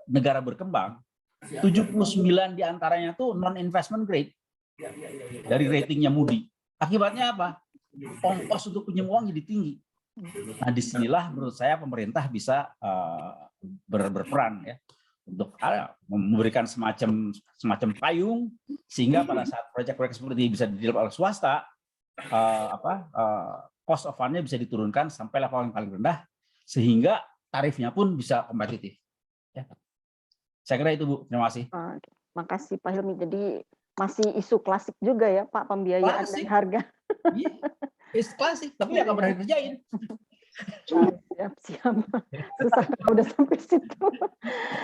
negara berkembang, 79 diantaranya tuh non-investment grade dari ratingnya Moody. Akibatnya apa? Ongkos untuk pinjam uang jadi tinggi. Nah, disinilah menurut saya pemerintah bisa berperan ya untuk memberikan semacam payung sehingga pada saat proyek-proyek seperti ini bisa didevelop oleh swasta, cost of fund-nya bisa diturunkan sampai level yang paling rendah sehingga tarifnya pun bisa kompetitif. Ya. Saya kira itu, Bu. Terima kasih. Makasih Pak Hilmi. Jadi masih isu klasik juga ya Pak, pembiayaan dan harga. Iya, isu klasik, tapi nggak pernah dikerjain. Siap. Susah kalau udah sampai situ.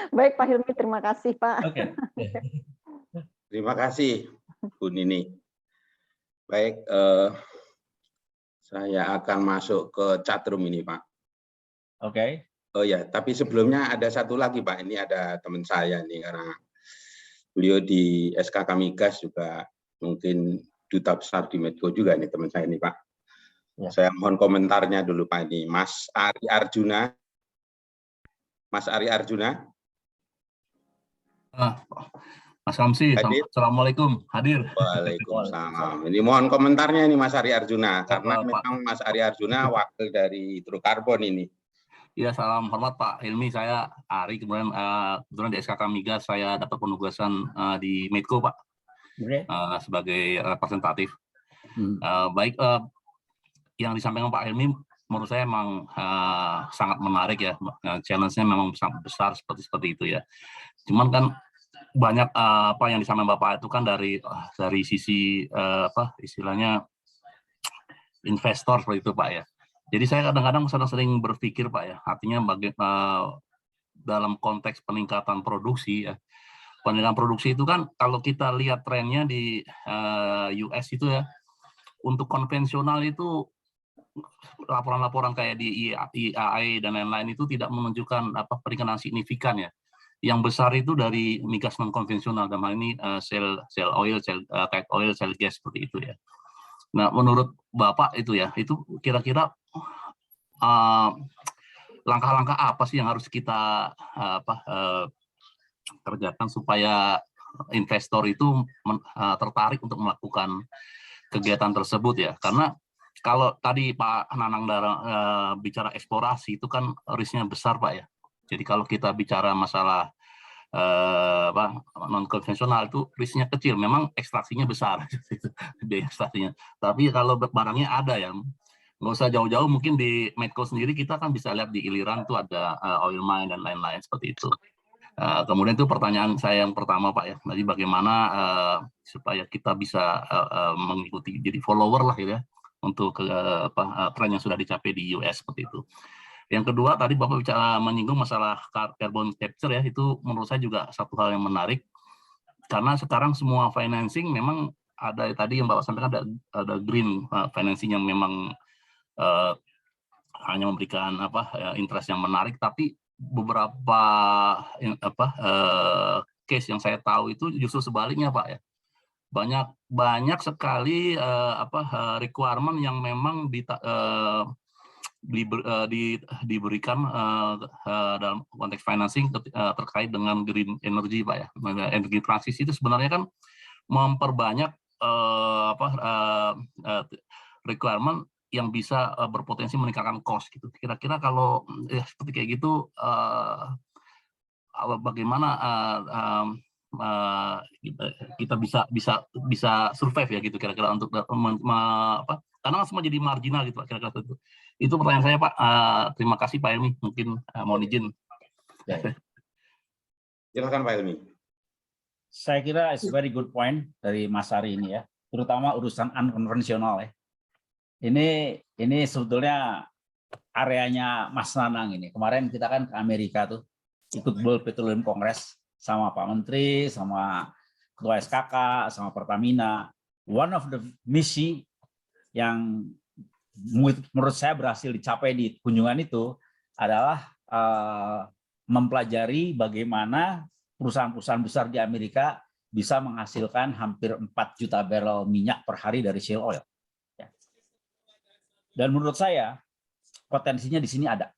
Baik Pak Hilmi, terima kasih Pak. Oke. Terima kasih Bu Nini. Baik, saya akan masuk ke chatroom ini Pak. Oke. Oh ya, tapi sebelumnya ada satu lagi Pak. Ini ada teman saya nih karena beliau di SKK Migas juga mungkin duta besar di Medco juga nih teman saya ini Pak. Ya. Saya mohon komentarnya dulu Pak ini. Mas Ari Arjuna. Mas Ari Arjuna. Mas Samsi, assalamualaikum, hadir. Waalaikumsalam. Ini mohon komentarnya ini Mas Ari Arjuna karena memang Mas Ari Arjuna wakil dari Hidrokarbon ini. Ya, salam hormat Pak Hilmi, saya Ari, kemudian di SKK Migas saya dapat penugasan di Medco Pak, sebagai representatif. Baik, yang disampaikan Pak Hilmi menurut saya memang sangat menarik ya, challenge-nya memang sangat besar seperti itu ya. Cuman kan banyak apa yang disampaikan Bapak itu kan dari sisi istilahnya investor seperti itu Pak ya. Jadi saya kadang-kadang sering berpikir Pak ya, artinya dalam konteks peningkatan produksi ya, peningkatan produksi itu kan kalau kita lihat trennya di US itu ya, untuk konvensional itu laporan-laporan kayak di IAE dan lain-lain itu tidak menunjukkan peningkatan signifikan ya. Yang besar itu dari migas non konvensional, dalam hal ini shale oil, tight oil, shale gas seperti itu ya. Nah, menurut Bapak itu ya, itu kira-kira langkah-langkah apa sih yang harus kita kerjakan supaya investor itu tertarik untuk melakukan kegiatan tersebut ya? Karena kalau tadi Pak Nanang bicara eksplorasi itu kan risknya besar Pak ya. Jadi kalau kita bicara masalah non konvensional itu risknya kecil, memang ekstraksinya besar, biaya ekstraksinya. Tapi kalau barangnya ada ya, nggak usah jauh-jauh, mungkin di Medco sendiri kita kan bisa lihat di Iliran tuh ada oil mine dan lain-lain seperti itu. Kemudian itu pertanyaan saya yang pertama Pak ya, jadi bagaimana supaya kita bisa mengikuti, jadi follower lah ya untuk tren yang sudah dicapai di US seperti itu. Yang kedua, tadi Bapak menyinggung masalah carbon capture ya, itu menurut saya juga satu hal yang menarik, karena sekarang semua financing memang ada tadi yang Bapak sampaikan, ada green financing yang memang hanya memberikan interest yang menarik, tapi beberapa case yang saya tahu itu justru sebaliknya Pak ya, banyak sekali requirement yang memang diberikan dalam konteks financing terkait dengan green energy Pak ya. Energi transisi itu sebenarnya kan memperbanyak requirement yang bisa berpotensi meningkatkan cost gitu. Kira-kira kalau seperti kayak gitu bagaimana kita bisa survive ya gitu kira-kira untuk karena semua jadi marginal gitu Pak, kira-kira itu. Itu pertanyaan saya Pak. Terima kasih Pak Hilmi, mungkin mohon izin. Silakan Pak Hilmi. Saya kira it's very good point dari Mas Ari ini ya, terutama urusan unkonvensional ya. Ini sebetulnya areanya Mas Nanang ini. Kemarin kita kan ke Amerika tuh, ikut World Petroleum Congress sama Pak Menteri, sama Ketua SKK, sama Pertamina. One of the misi yang menurut saya berhasil dicapai di kunjungan itu adalah mempelajari bagaimana perusahaan-perusahaan besar di Amerika bisa menghasilkan hampir 4 juta barrel minyak per hari dari shale oil. Ya. Dan menurut saya potensinya di sini ada,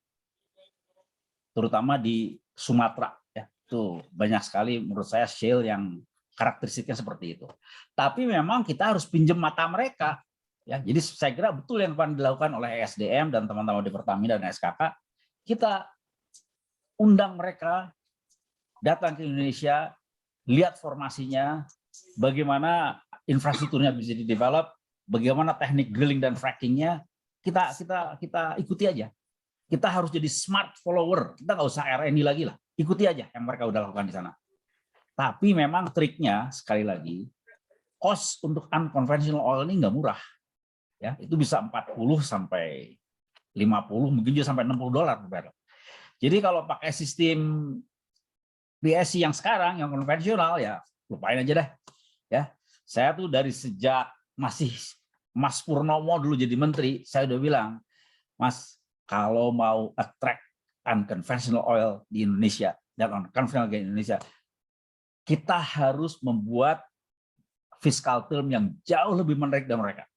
terutama di Sumatera. Ya. Tuh banyak sekali menurut saya shale yang karakteristiknya seperti itu. Tapi memang kita harus pinjam mata mereka. Ya, jadi saya kira betul yang dilakukan oleh ESDM dan teman-teman di Pertamina dan SKK. Kita undang mereka datang ke Indonesia, lihat formasinya, bagaimana infrastrukturnya bisa di-develop, bagaimana teknik drilling dan frackingnya, kita ikuti aja. Kita harus jadi smart follower, kita nggak usah R&D lagi lah, ikuti aja yang mereka udah lakukan di sana. Tapi memang triknya, sekali lagi, cost untuk unconventional oil ini nggak murah. Ya, itu bisa 40 sampai 50, mungkin juga sampai $60 per barrel. Jadi kalau pakai sistem PSC yang sekarang, yang konvensional, ya lupain aja deh. Ya, saya tuh dari sejak masih Mas Purnomo dulu jadi menteri, saya udah bilang, Mas, kalau mau attract unconventional oil di Indonesia dan unconventional gas di Indonesia, kita harus membuat fiscal term yang jauh lebih menarik dari mereka.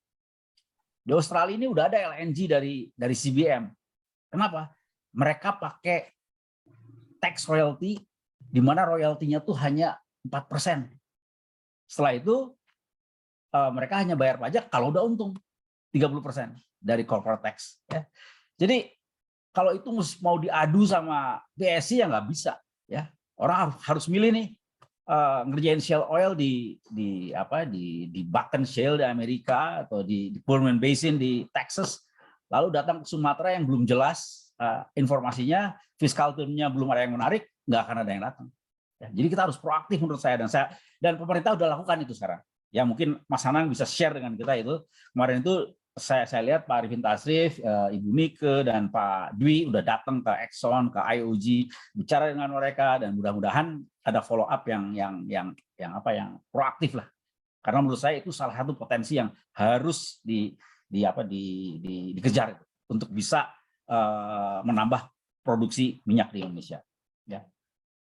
Di Australia ini udah ada LNG dari CBM. Kenapa? Mereka pakai tax royalty, di mana royaltinya tuh hanya 4%. Setelah itu mereka hanya bayar pajak kalau udah untung 30% dari corporate tax. Ya. Jadi kalau itu mau diadu sama PSC ya nggak bisa. Ya, orang harus milih nih ngerjain shale oil di Bakken Shale di Amerika atau di Permian Basin di Texas, lalu datang ke Sumatera yang belum jelas informasinya, fiscal term-nya belum ada yang menarik, nggak akan ada yang datang. Ya, jadi kita harus proaktif menurut saya dan pemerintah udah lakukan itu sekarang. Ya mungkin Mas Anang bisa share dengan kita itu. Kemarin itu saya lihat Pak Arifin Tasrif, Ibu Mike dan Pak Dwi udah datang ke Exxon, ke IOG, bicara dengan mereka dan mudah-mudahan ada follow up yang proaktif lah. Karena menurut saya itu salah satu potensi yang harus dikejar untuk bisa menambah produksi minyak di Indonesia. Ya.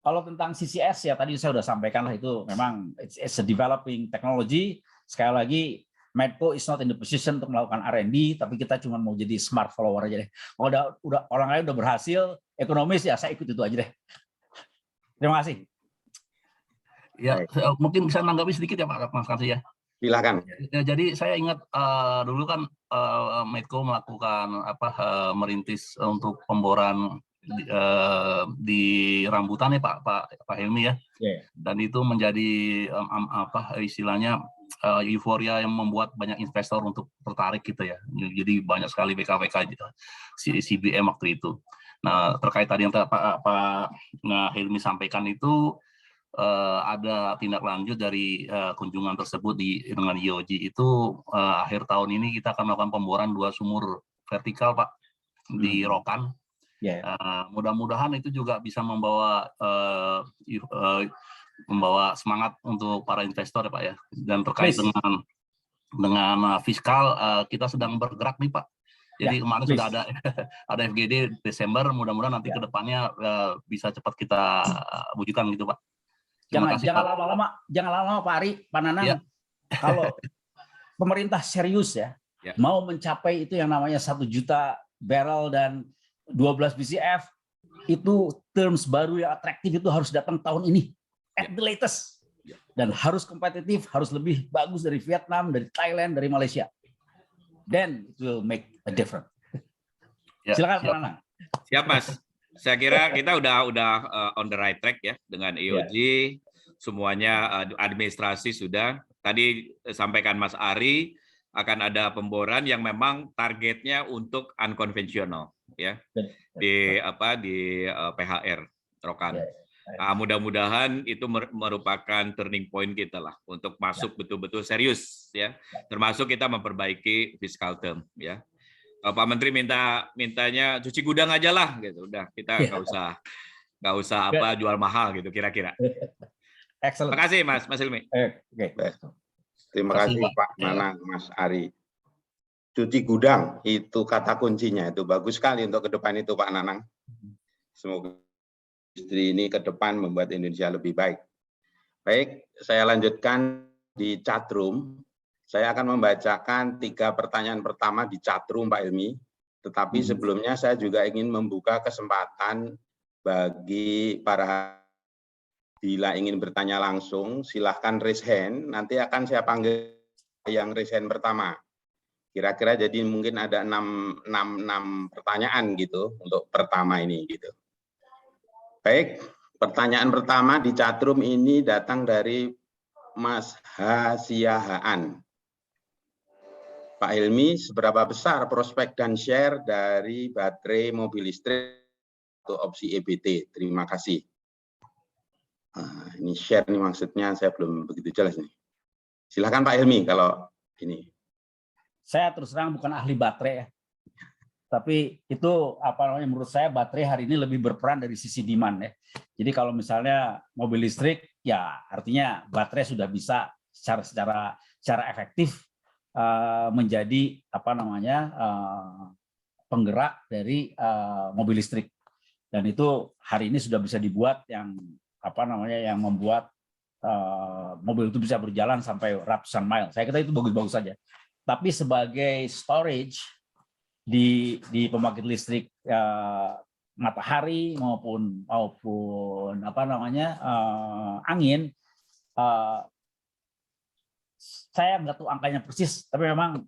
Kalau tentang CCS ya tadi saya sudah sampaikan lah, itu memang it's a developing technology. Sekali lagi Medco is not in the position untuk melakukan R&D, tapi kita cuma mau jadi smart follower aja deh. Kalau udah orang lain udah berhasil ekonomis ya saya ikut itu aja deh. Terima kasih. Ya, mungkin bisa menanggapi sedikit ya Pak Mas Kasih ya. Silakan. Ya, jadi saya ingat dulu kan Medco melakukan merintis untuk pemboran di rambutan ya Pak Helmi ya. Yeah. Dan itu menjadi istilahnya euforia yang membuat banyak investor untuk tertarik gitu ya. Jadi banyak sekali BKWK CBM waktu itu. Nah, terkait tadi yang Pak Helmi sampaikan itu ada tindak lanjut dari kunjungan tersebut dengan IOG itu akhir tahun ini kita akan melakukan pemboran 2 sumur vertikal Pak di Rokan. Yeah. Mudah-mudahan itu juga bisa membawa semangat untuk para investor ya Pak ya. Dan terkait dengan fiskal kita sedang bergerak nih Pak. Jadi kemarin sudah ada FGD Desember, mudah-mudahan nanti ke depannya bisa cepat kita wujudkan gitu Pak. Jangan lama-lama Pak Ari, Pak Nanang. Ya. Kalau pemerintah serius mau mencapai itu yang namanya 1 juta barrel dan 12 BCF, itu terms baru yang atraktif itu harus datang tahun ini at the latest, dan harus kompetitif, harus lebih bagus dari Vietnam, dari Thailand, dari Malaysia. Then it will make a difference. Silakan Pak Nanang. Siap Mas. Saya kira kita udah on the right track ya dengan IOG, semuanya administrasi sudah. Tadi sampaikan Mas Ari akan ada pemboran yang memang targetnya untuk unconventional ya di PHR Rokan. Mudah-mudahan itu merupakan turning point kita lah untuk masuk betul-betul serius ya. Termasuk kita memperbaiki fiscal term ya. Pak Menteri mintanya cuci gudang aja lah gitu. Udah kita nggak usah jual mahal gitu kira-kira. Terima kasih Mas Hilmi. Terima kasih Pak Nanang, Mas Ari. Cuci gudang itu kata kuncinya, itu bagus sekali untuk ke depan itu Pak Nanang. Semoga industri ini ke depan membuat Indonesia lebih baik. Baik, saya lanjutkan di chatroom. Saya akan membacakan 3 pertanyaan pertama di chatroom, Pak Helmi. Tetapi sebelumnya saya juga ingin membuka kesempatan bagi para bila ingin bertanya langsung, silahkan raise hand. Nanti akan saya panggil yang raise hand pertama. Kira-kira jadi mungkin ada 6 pertanyaan gitu untuk pertama ini gitu. Baik, pertanyaan pertama di chatroom ini datang dari Mas Hasiahaan. Pak Helmi, seberapa besar prospek dan share dari baterai mobil listrik untuk opsi EBT? Terima kasih. Ini share nih maksudnya, saya belum begitu jelas nih. Silakan Pak Helmi kalau ini. Saya terus terang bukan ahli baterai ya. Tapi itu menurut saya baterai hari ini lebih berperan dari sisi demand ya. Jadi kalau misalnya mobil listrik ya artinya baterai sudah bisa secara efektif menjadi penggerak dari mobil listrik. Dan itu hari ini sudah bisa dibuat yang membuat mobil itu bisa berjalan sampai ratusan mile. Saya kira itu bagus-bagus saja. Tapi sebagai storage di pembangkit listrik matahari maupun angin, saya nggak tahu angkanya persis, tapi memang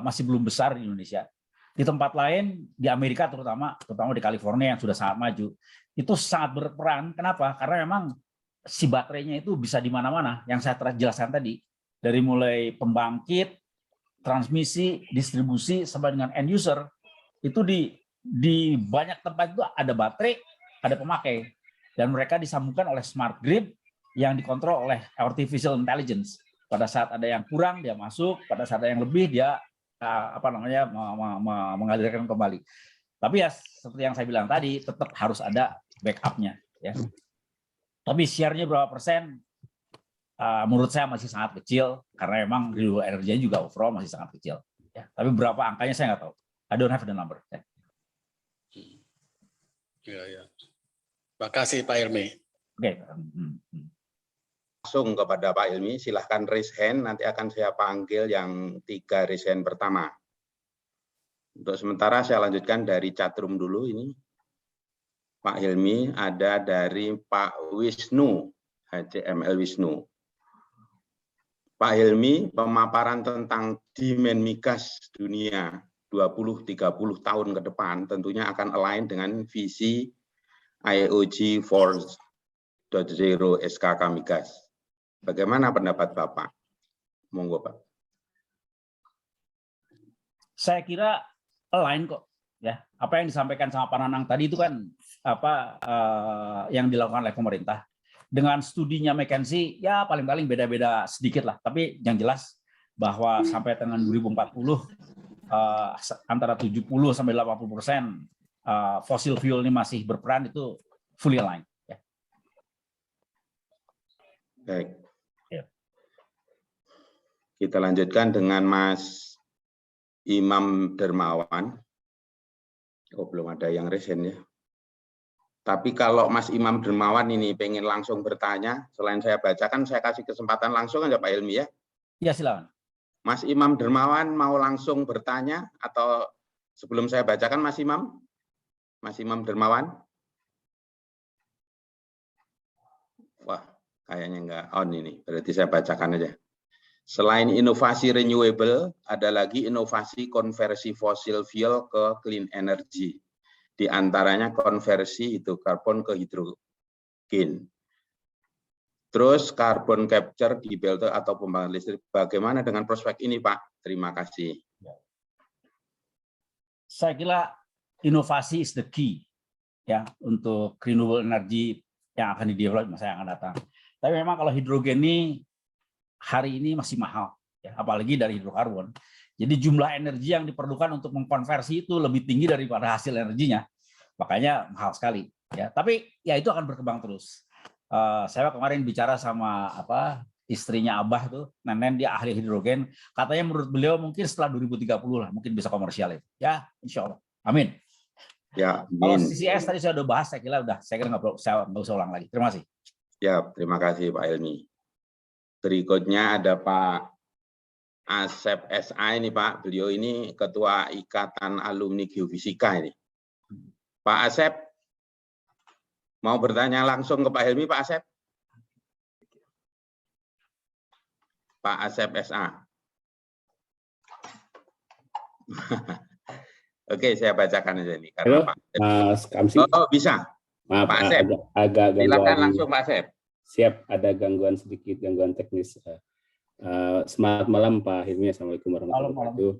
masih belum besar di Indonesia. Di tempat lain, di Amerika terutama di California yang sudah sangat maju, itu sangat berperan. Kenapa? Karena memang si baterainya itu bisa di mana-mana. Yang saya jelaskan tadi, dari mulai pembangkit, transmisi, distribusi, sampai dengan end user, itu di banyak tempat itu ada baterai, ada pemakai. Dan mereka disambungkan oleh smart grid yang dikontrol oleh artificial intelligence. Pada saat ada yang kurang, dia masuk. Pada saat ada yang lebih, dia mengalirkan kembali. Tapi ya seperti yang saya bilang tadi, tetap harus ada backup-nya. Ya. Tapi share-nya berapa persen? Menurut saya masih sangat kecil, karena memang renewable energy juga overall masih sangat kecil. Ya. Tapi berapa angkanya saya nggak tahu. I don't have the number. Ya. Ya. Terima kasih Pak Helmi. Oke. Langsung kepada Pak Helmi, silahkan raise hand, nanti akan saya panggil yang 3 raise hand pertama. Untuk sementara saya lanjutkan dari chatroom dulu ini. Pak Helmi ada dari Pak Wisnu, HCML Wisnu. Pak Helmi, pemaparan tentang demand migas dunia 20-30 tahun ke depan tentunya akan align dengan visi IOG 4.0 SKK migas. Bagaimana pendapat Bapak? Monggo Pak. Saya kira align kok. Ya, apa yang disampaikan sama Pak Nanang tadi itu kan yang dilakukan oleh pemerintah. Dengan studinya McKinsey, ya paling-paling beda-beda sedikit lah. Tapi yang jelas bahwa sampai dengan 2040 antara 70 sampai 80% fossil fuel ini masih berperan, itu fully aligned. Ya. Baik. Kita lanjutkan dengan Mas Imam Dermawan. Oh, belum ada yang resen ya. Tapi kalau Mas Imam Dermawan ini pengen langsung bertanya, selain saya bacakan, saya kasih kesempatan langsung aja Pak Helmi ya. Ya, silakan. Mas Imam Dermawan mau langsung bertanya atau sebelum saya bacakan Mas Imam? Mas Imam Dermawan? Wah, kayaknya nggak on ini, berarti saya bacakan aja. Selain inovasi renewable, ada lagi inovasi konversi fosil fuel ke clean energy. Di antaranya konversi hidrokarbon ke hidrogen. Terus carbon capture di belter atau pembangkit listrik. Bagaimana dengan prospek ini, Pak? Terima kasih. Saya kira inovasi is the key ya untuk renewable energy yang akan di-develop masa yang akan datang. Tapi memang kalau hidrogen ini hari ini masih mahal, ya, apalagi dari hidrokarbon. Jadi jumlah energi yang diperlukan untuk mengkonversi itu lebih tinggi daripada hasil energinya, makanya mahal sekali. Ya, tapi ya itu akan berkembang terus. Saya kemarin bicara sama istrinya Abah tuh, Nenen, dia ahli hidrogen. Katanya menurut beliau mungkin setelah 2030 lah, mungkin bisa komersial itu. Ya, insya Allah. Amin. Ya, amin. Kalau CCS tadi saya udah bahas, saya kira nggak usah ulang lagi. Terima kasih. Ya, terima kasih Pak Helmi. Berikutnya ada Pak Asep SA ini Pak. Beliau ini Ketua Ikatan Alumni Geofisika ini. Pak Asep, mau bertanya langsung ke Pak Helmi, Pak Asep? Pak Asep SA. Oke, saya bacakan aja ini. Karena Halo, Mas Kamsi. Oh, bisa. Maaf, Pak Asep. agak Silakan gangguan. langsung Pak Asep. Siap, ada gangguan sedikit, gangguan teknis. Selamat malam Pak Hilmi, Assalamualaikum warahmatullahi wabarakatuh.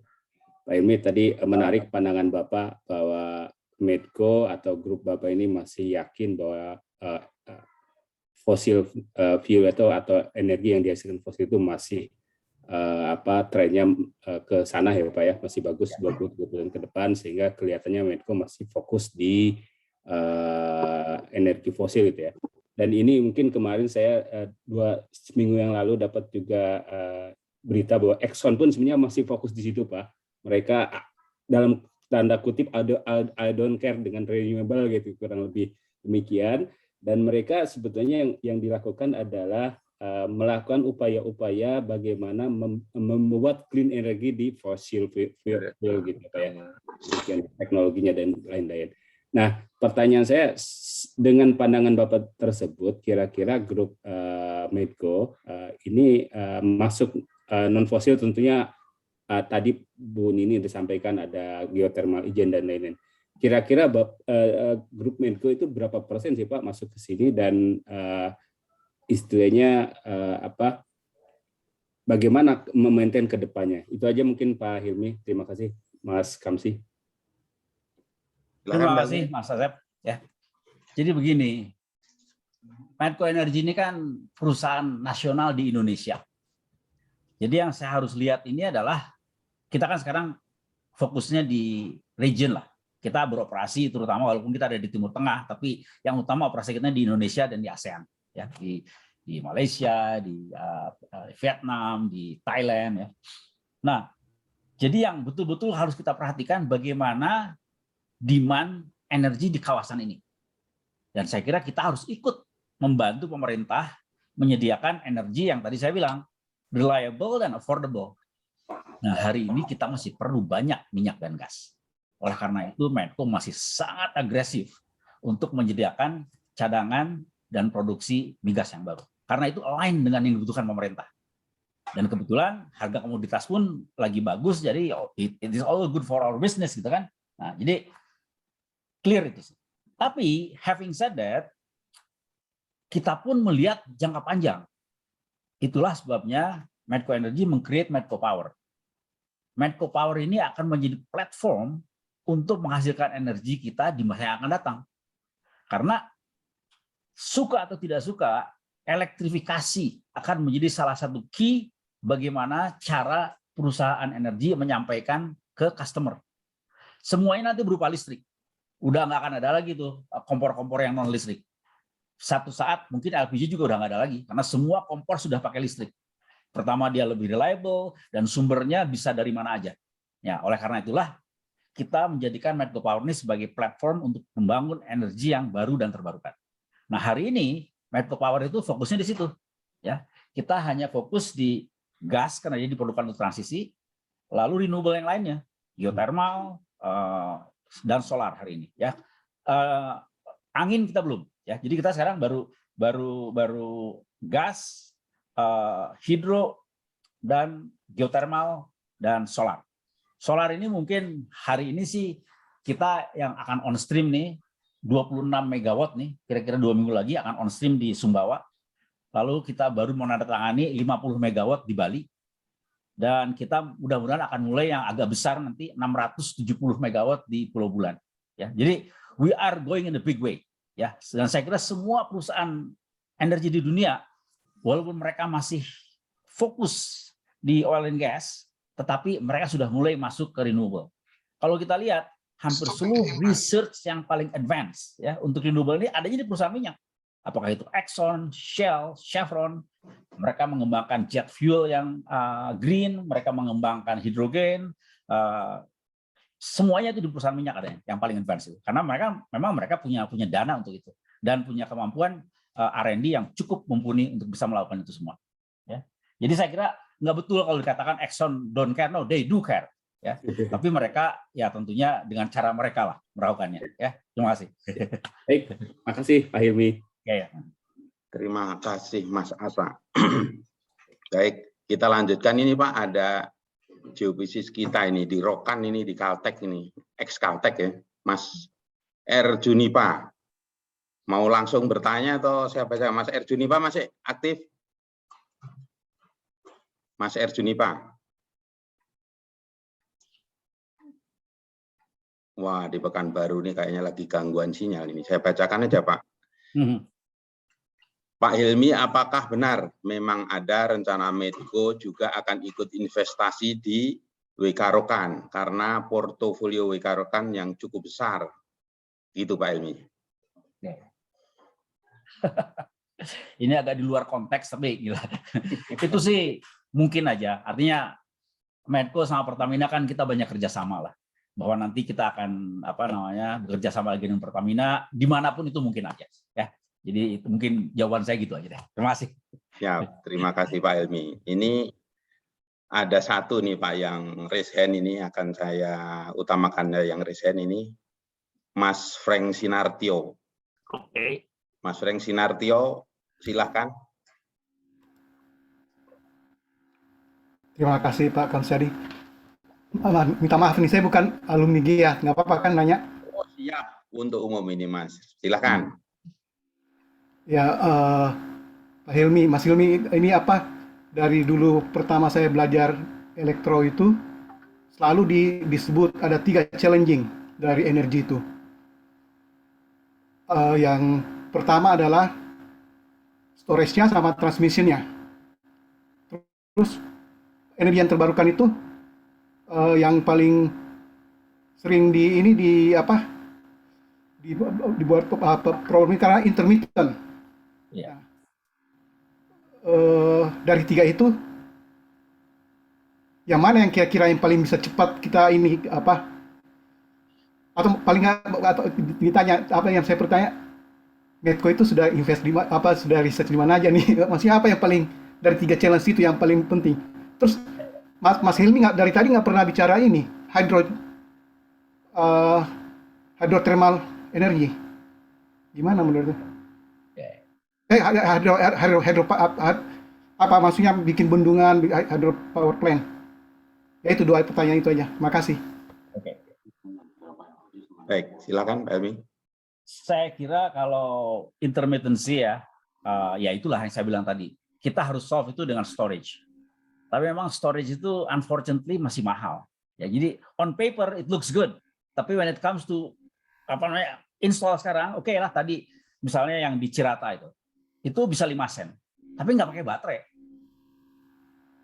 Pak Hilmi, tadi menarik pandangan Bapak bahwa Medco atau grup Bapak ini masih yakin bahwa fosil fuel atau energi yang dihasilkan fosil itu masih trennya ke sana ya Pak ya, masih bagus 20-30 tahun ke depan, sehingga kelihatannya Medco masih fokus di energi fosil gitu ya. Dan ini mungkin kemarin saya 2 minggu yang lalu dapat juga berita bahwa Exxon pun sebenarnya masih fokus di situ Pak. Mereka dalam tanda kutip I don't care dengan renewable gitu, kurang lebih demikian. Dan mereka sebetulnya yang dilakukan adalah melakukan upaya-upaya bagaimana membuat clean energy di fossil fuel gitu Pak ya. Teknologinya dan lain-lain. Nah, pertanyaan saya, dengan pandangan Bapak tersebut, kira-kira grup Medco ini masuk non-fosil tentunya tadi Bu Nini disampaikan ada geothermal, ijen, dan lain-lain. Kira-kira grup Medco itu berapa persen sih Pak masuk ke sini, dan istilahnya bagaimana memaintain ke depannya? Itu aja mungkin Pak Hilmi. Terima kasih Mas Kamsi. Terima kasih Mas Asep. Ya. Jadi begini, Medco Energy ini kan perusahaan nasional di Indonesia. Jadi yang saya harus lihat ini adalah, kita kan sekarang fokusnya di region lah. Kita beroperasi terutama, walaupun kita ada di Timur Tengah, tapi yang utama operasi kita di Indonesia dan di ASEAN. Ya, di Malaysia, di Vietnam, di Thailand. Ya. Nah, jadi yang betul-betul harus kita perhatikan bagaimana demand energi di kawasan ini. Dan saya kira kita harus ikut membantu pemerintah menyediakan energi yang tadi saya bilang, reliable dan affordable. Nah, hari ini kita masih perlu banyak minyak dan gas. Oleh karena itu, Medco masih sangat agresif untuk menyediakan cadangan dan produksi migas yang baru. Karena itu align dengan yang dibutuhkan pemerintah. Dan kebetulan harga komoditas pun lagi bagus, jadi it is all good for our business gitu kan. Nah, jadi clear itu. Tapi having said that, kita pun melihat jangka panjang. Itulah sebabnya Medco Energy meng-create Medco Power. Medco Power ini akan menjadi platform untuk menghasilkan energi kita di masa yang akan datang. Karena suka atau tidak suka, elektrifikasi akan menjadi salah satu key bagaimana cara perusahaan energi menyampaikan ke customer. Semuanya nanti berupa listrik. Udah nggak akan ada lagi tuh kompor-kompor yang non listrik. Satu saat mungkin LPG juga udah nggak ada lagi karena semua kompor sudah pakai listrik. Pertama, dia lebih reliable dan sumbernya bisa dari mana aja. Ya, oleh karena itulah kita menjadikan Medco Power ini sebagai platform untuk membangun energi yang baru dan terbarukan. Nah, hari ini Medco Power itu fokusnya di situ. Ya, kita hanya fokus di gas karena dia diperlukan untuk transisi, lalu renewable yang lainnya, geothermal, dan solar hari ini ya. Angin kita belum ya, jadi kita sekarang baru gas, hidro, dan geothermal dan solar. Solar ini mungkin hari ini sih kita yang akan on stream nih 26 megawatt nih, kira-kira 2 minggu lagi akan on stream di Sumbawa. Lalu kita baru menandatangani 50 megawatt di Bali. Dan kita mudah-mudahan akan mulai yang agak besar nanti 670 megawatt di Pulau Bulan. Ya, jadi we are going in a big way. Ya, dan saya kira semua perusahaan energi di dunia, walaupun mereka masih fokus di oil and gas, tetapi mereka sudah mulai masuk ke renewable. Kalau kita lihat hampir seluruh research yang paling advance ya untuk renewable ini adanya di perusahaan minyak. Apakah itu Exxon, Shell, Chevron, mereka mengembangkan jet fuel yang green, mereka mengembangkan hidrogen, semuanya itu di perusahaan minyak adanya, yang paling advance itu. Karena mereka memang punya dana untuk itu dan punya kemampuan R&D yang cukup mumpuni untuk bisa melakukan itu semua. Ya. Jadi saya kira nggak betul kalau dikatakan Exxon don't care, no, they do care. Ya. Tapi mereka ya tentunya dengan cara mereka lah melakukannya. Ya. Terima kasih. Baik, makasih Pak Hilmi. Ya. Terima kasih Mas Asa. Baik, kita lanjutkan ini Pak, ada geofisis kita ini di Rokan ini, di Caltech ini, ex Caltech ya, Mas R. Junipa. Mau langsung bertanya atau siapa saja? Mas R. Junipa masih aktif? Mas R. Junipa. Wah, di Pekanbaru ini kayaknya lagi gangguan sinyal ini. Saya bacakan aja Pak. Pak Hilmi, apakah benar memang ada rencana Medco juga akan ikut investasi di WK Rokan karena portofolio WK Rokan yang cukup besar? Gitu Pak Hilmi. Ini agak di luar konteks tapi gila. Itu sih mungkin aja. Artinya Medco sama Pertamina kan kita banyak kerjasama lah. Bahwa nanti kita akan bekerja sama lagi dengan Pertamina dimanapun itu mungkin aja. Ya. Jadi itu mungkin jawaban saya gitu aja deh. Terima kasih. Ya, terima kasih Pak Helmi. Ini ada satu nih Pak yang raise hand ini akan saya utamakan yang raise hand ini. Mas Frank Sinartio. Oke. Mas Frank Sinartio, silahkan. Terima kasih Pak Konsadi. Minta maaf nih, saya bukan alumni GIA, nggak apa-apa kan nanya? Oh siap, untuk umum ini Mas. Silahkan. Ya, Pak Hilmi, Mas Hilmi, ini apa? Dari dulu pertama saya belajar elektro itu, selalu disebut ada 3 challenging dari energi itu. Yang pertama adalah storage-nya sama transmission-nya. Terus energi yang terbarukan itu yang paling sering dibuat problem karena intermittent. Ya. Dari 3 itu, yang mana yang kira-kira yang paling bisa cepat kita ini atau paling atau ditanya apa yang saya bertanya, Medco itu sudah invest di sudah research di mana aja nih? Masih apa yang paling dari 3 challenge itu yang paling penting? Terus Mas Hilmi dari tadi nggak pernah bicara ini hydrothermal energy. Gimana menurut? Apa maksudnya bikin bendungan hydro power plant? Ya itu 2 pertanyaan itu aja. Makasih. Oke. Baik, silakan Pak Helmi. Saya kira kalau intermittency ya itulah yang saya bilang tadi. Kita harus solve itu dengan storage. Tapi memang storage itu unfortunately masih mahal. Ya, jadi on paper it looks good. Tapi when it comes to install sekarang, oke lah tadi misalnya yang di Cirata itu bisa 5 sen. Tapi nggak pakai baterai.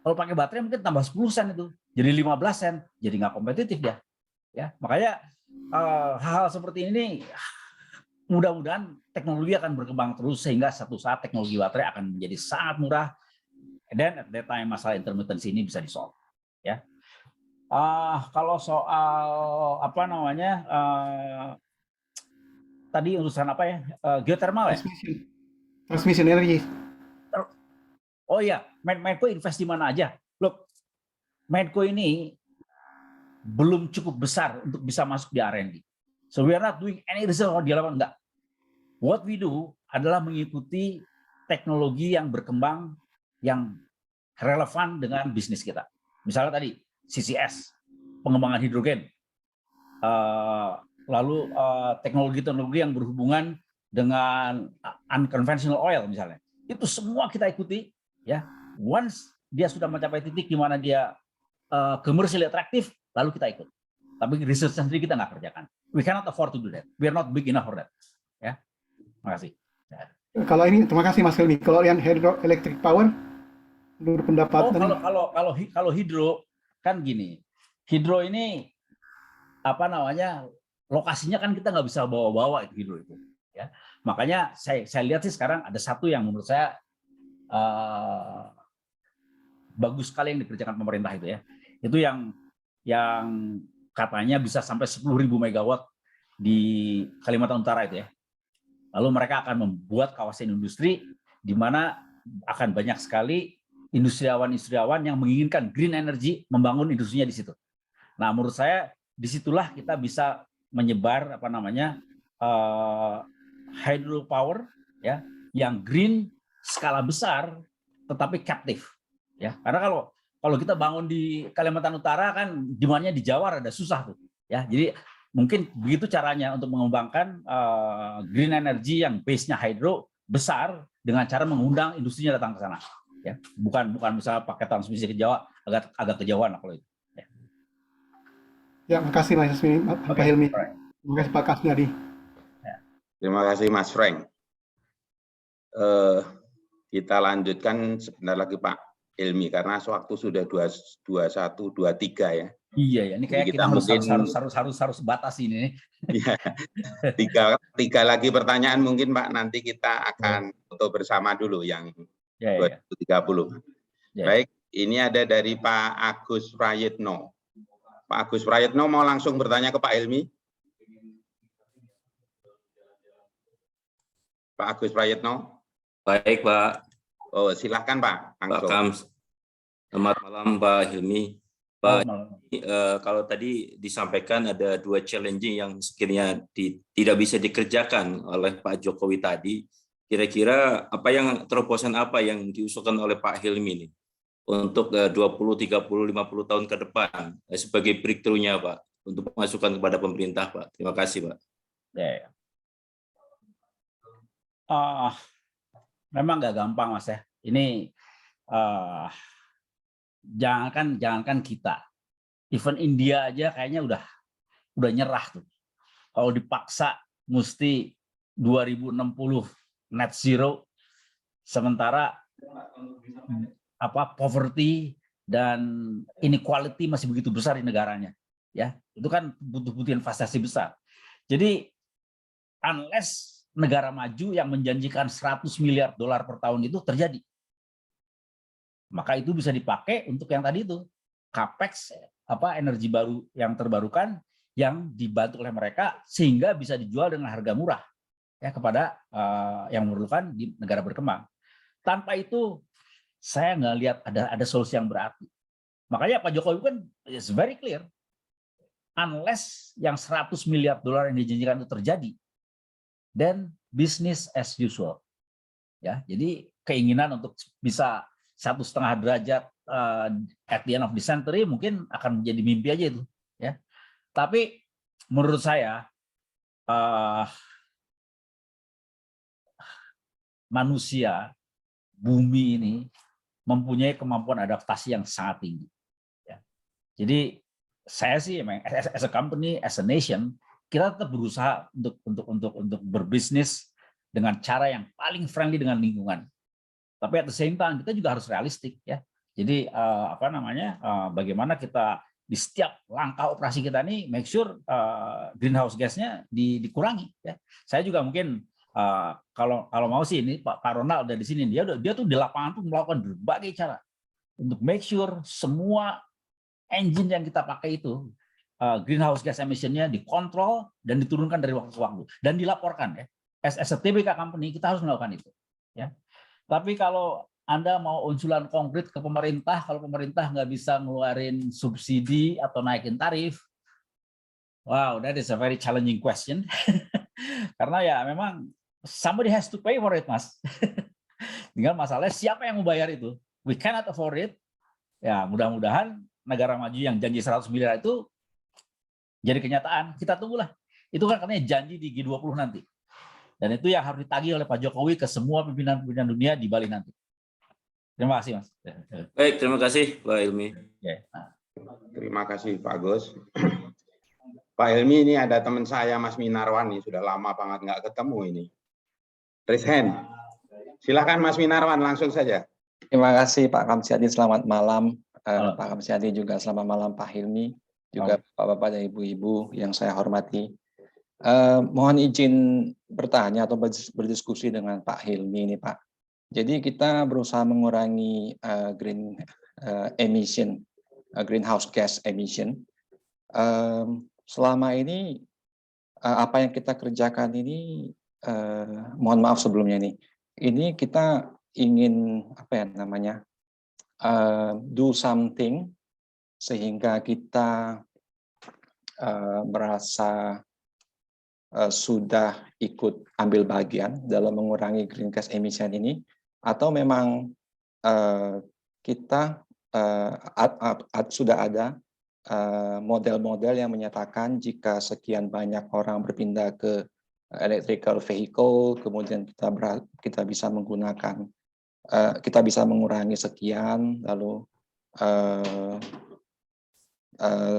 Kalau pakai baterai mungkin tambah 10 sen itu. Jadi 15 sen. Jadi nggak kompetitif dia. Ya, makanya hal-hal seperti ini mudah-mudahan teknologi akan berkembang terus sehingga satu saat teknologi baterai akan menjadi sangat murah. Dan at that time masalah intermittency ini bisa di-solve. Ya. Kalau soal tadi urusan apa ya? Geothermal ya? Transmission energy. Oh iya, Medco invest di mana aja? Look, Medco ini belum cukup besar untuk bisa masuk di R&D. So we are not doing any research di lapangan, enggak. What we do adalah mengikuti teknologi yang berkembang yang relevan dengan bisnis kita. Misalnya tadi CCS, pengembangan hidrogen, lalu teknologi-teknologi yang berhubungan dengan unconventional oil misalnya. Itu semua kita ikuti. Ya, once dia sudah mencapai titik di mana dia commercially attractive, lalu kita ikut. Tapi research sendiri kita nggak kerjakan. We cannot afford to do that. We are not big enough for that. Ya, terima kasih. Kalau ini, terima kasih Mas Helmi. Kalau yang hydroelectric power, menurut pendapat kalau hidro kan gini, hidro ini lokasinya kan kita nggak bisa bawa-bawa itu hidro itu. Ya, makanya saya lihat sih sekarang ada satu yang menurut saya bagus sekali yang dikerjakan pemerintah itu ya. Itu yang katanya bisa sampai 10.000 megawatt di Kalimantan Utara itu ya. Lalu mereka akan membuat kawasan industri di mana akan banyak sekali industriawan-industriawan yang menginginkan green energy, membangun industrinya di situ. Nah, menurut saya disitulah kita bisa menyebar hydropower ya, yang green skala besar tetapi captive ya. Karena kalau kita bangun di Kalimantan Utara kan demand-nya di Jawa ada susah tuh ya. Jadi mungkin begitu caranya untuk mengembangkan green energy yang base-nya hydro besar dengan cara mengundang industrinya datang ke sana ya. Bukan misalnya pakai transmisi ke Jawa, agak kejauhan kalau itu. Ya, makasih Mas Pak Hilmi. Terima kasih Pak Kasniadi. Terima kasih Mas Frank. Kita lanjutkan sebentar lagi Pak Hilmi karena waktu sudah 21:23 ya. Iya ya, ini kayak kita harus batasi ini. Ya, tiga lagi pertanyaan mungkin Pak, nanti kita akan foto bersama dulu yang 2030. Baik, ini ada dari Pak Agus Prayitno. Pak Agus Prayitno mau langsung bertanya ke Pak Hilmi. Pak Agus Prayitno. Baik, Pak. Oh, silakan Pak. Pak Kams. Selamat malam Pak Hilmi. Pak, kalau tadi disampaikan ada 2 challenging yang sekiranya tidak bisa dikerjakan oleh Pak Jokowi tadi. Kira-kira terobosan apa yang diusulkan oleh Pak Hilmi ini untuk 20, 30, 50 tahun ke depan sebagai breakthrough-nya Pak untuk masukan kepada pemerintah Pak. Terima kasih Pak. Memang nggak gampang Mas ya. Ini jangankan kita, even India aja kayaknya udah nyerah tuh. Kalau dipaksa mesti 2060 net zero, sementara poverty dan inequality masih begitu besar di negaranya. Ya, itu kan butuh investasi besar. Jadi unless negara maju yang menjanjikan $100 miliar per tahun itu terjadi, maka itu bisa dipakai untuk yang tadi itu capex energi baru yang terbarukan yang dibantu oleh mereka sehingga bisa dijual dengan harga murah ya kepada yang memerlukan di negara berkembang. Tanpa itu saya nggak lihat ada solusi yang berarti. Makanya Pak Jokowi kan is very clear, unless yang $100 miliar yang dijanjikan itu terjadi, then business as usual. Ya, jadi keinginan untuk bisa 1,5 derajat at the end of the century mungkin akan menjadi mimpi aja itu. Ya, tapi menurut saya manusia bumi ini mempunyai kemampuan adaptasi yang sangat tinggi. Ya. Jadi saya sih as a company, as a nation, kita tetap berusaha untuk berbisnis dengan cara yang paling friendly dengan lingkungan. Tapi at the same time kita juga harus realistik ya. Jadi bagaimana kita di setiap langkah operasi kita nih make sure greenhouse gasnya dikurangi ya. Saya juga mungkin kalau mau sih ini Pak Ronald udah di sini, dia tuh di lapangan tuh melakukan berbagai cara untuk make sure semua engine yang kita pakai itu greenhouse gas emission-nya dikontrol dan diturunkan dari waktu ke waktu dan dilaporkan ya. As a TBK company kita harus melakukan itu ya. Tapi kalau Anda mau usulan konkret ke pemerintah, kalau pemerintah nggak bisa ngeluarin subsidi atau naikin tarif, wow, that is a very challenging question. Karena ya memang somebody has to pay for it, Mas. Tinggal masalahnya siapa yang mau bayar itu? We cannot afford it. Ya, mudah-mudahan negara maju yang janji 100 miliar itu jadi kenyataan. Kita tunggulah. Itu kan katanya janji di G20 nanti. Dan itu yang harus ditagih oleh Pak Jokowi ke semua pimpinan-pimpinan dunia di Bali nanti. Terima kasih, Mas. Baik, terima kasih Pak Hilmi. Terima kasih Pak Agus. Pak Hilmi, ini ada teman saya Mas Minarwan nih, sudah lama banget nggak ketemu ini. Raise hand. Silakan Mas Minarwan, langsung saja. Terima kasih Pak Kamsiadi, selamat malam. Pak Kamsiadi juga selamat malam Pak Hilmi, juga Bapak-Bapak dan Ibu-Ibu yang saya hormati. Mohon izin bertanya atau berdiskusi dengan Pak Hilmi ini Pak. Jadi kita berusaha mengurangi greenhouse gas emission. Selama ini apa yang kita kerjakan ini mohon maaf sebelumnya nih. Ini kita ingin apa ya namanya, do something sehingga kita merasa sudah ikut ambil bagian dalam mengurangi green gas emission ini, atau memang kita sudah ada model-model yang menyatakan jika sekian banyak orang berpindah ke electrical vehicle, kemudian kita bisa menggunakan, kita bisa mengurangi sekian, lalu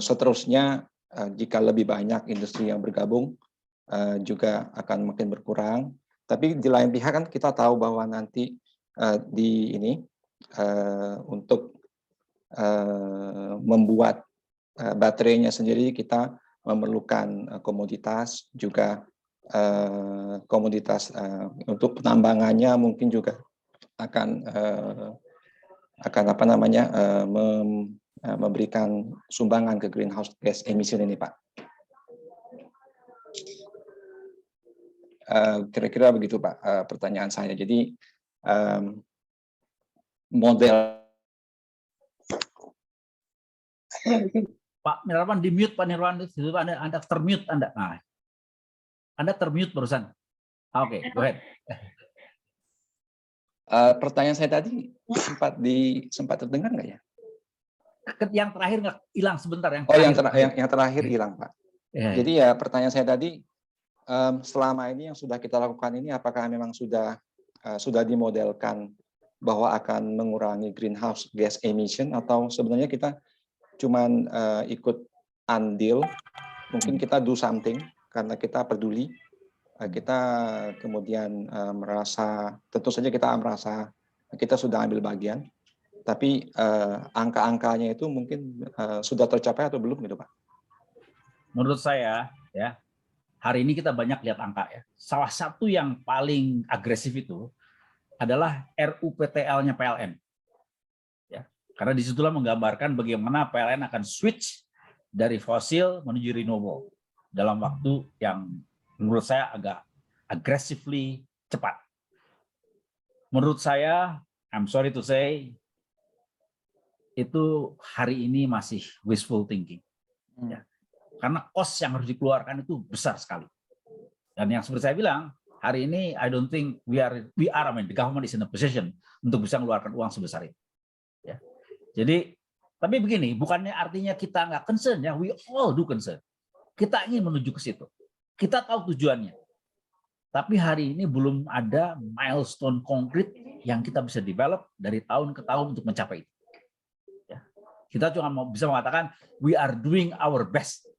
seterusnya jika lebih banyak industri yang bergabung juga akan makin berkurang. Tapi di lain pihak kan kita tahu bahwa nanti di ini untuk membuat baterainya sendiri kita memerlukan komoditas, juga komoditas untuk penambangannya mungkin juga akan apa namanya memberikan sumbangan ke greenhouse gas emission ini, Pak. Kira-kira begitu, Pak, pertanyaan saya. Jadi model Pak Nirwan di mute, Pak Nirwan, Anda termute Anda. Nah, Anda termute barusan. Oke, go ahead. Pertanyaan saya tadi sempat terdengar nggak ya? Yang terakhir nggak hilang sebentar yang. Oh, yang terakhir hilang, Pak. Jadi ya pertanyaan saya tadi, selama ini yang sudah kita lakukan ini apakah memang sudah dimodelkan bahwa akan mengurangi greenhouse gas emission, atau sebenarnya kita cuman ikut andil, mungkin kita do something karena kita peduli, kita kemudian merasa, tentu saja kita merasa kita sudah ambil bagian, tapi angka-angkanya itu mungkin sudah tercapai atau belum gitu, Pak? Menurut saya ya, hari ini kita banyak lihat angka ya. Salah satu yang paling agresif itu adalah RUPTL-nya PLN. Ya, karena disitulah menggambarkan bagaimana PLN akan switch dari fosil menuju renewable dalam waktu yang menurut saya agak aggressively cepat. Menurut saya, I'm sorry to say, itu hari ini masih wishful thinking. Ya. Karena cost yang harus dikeluarkan itu besar sekali. Dan yang seperti saya bilang, hari ini I don't think I mean the government is in a position untuk bisa mengeluarkan uang sebesar itu. Ya. Jadi, tapi begini, bukannya artinya kita nggak concern ya, we all do concern. Kita ingin menuju ke situ. Kita tahu tujuannya. Tapi hari ini belum ada milestone konkret yang kita bisa develop dari tahun ke tahun untuk mencapai itu. Ya. Kita cuma bisa mengatakan we are doing our best.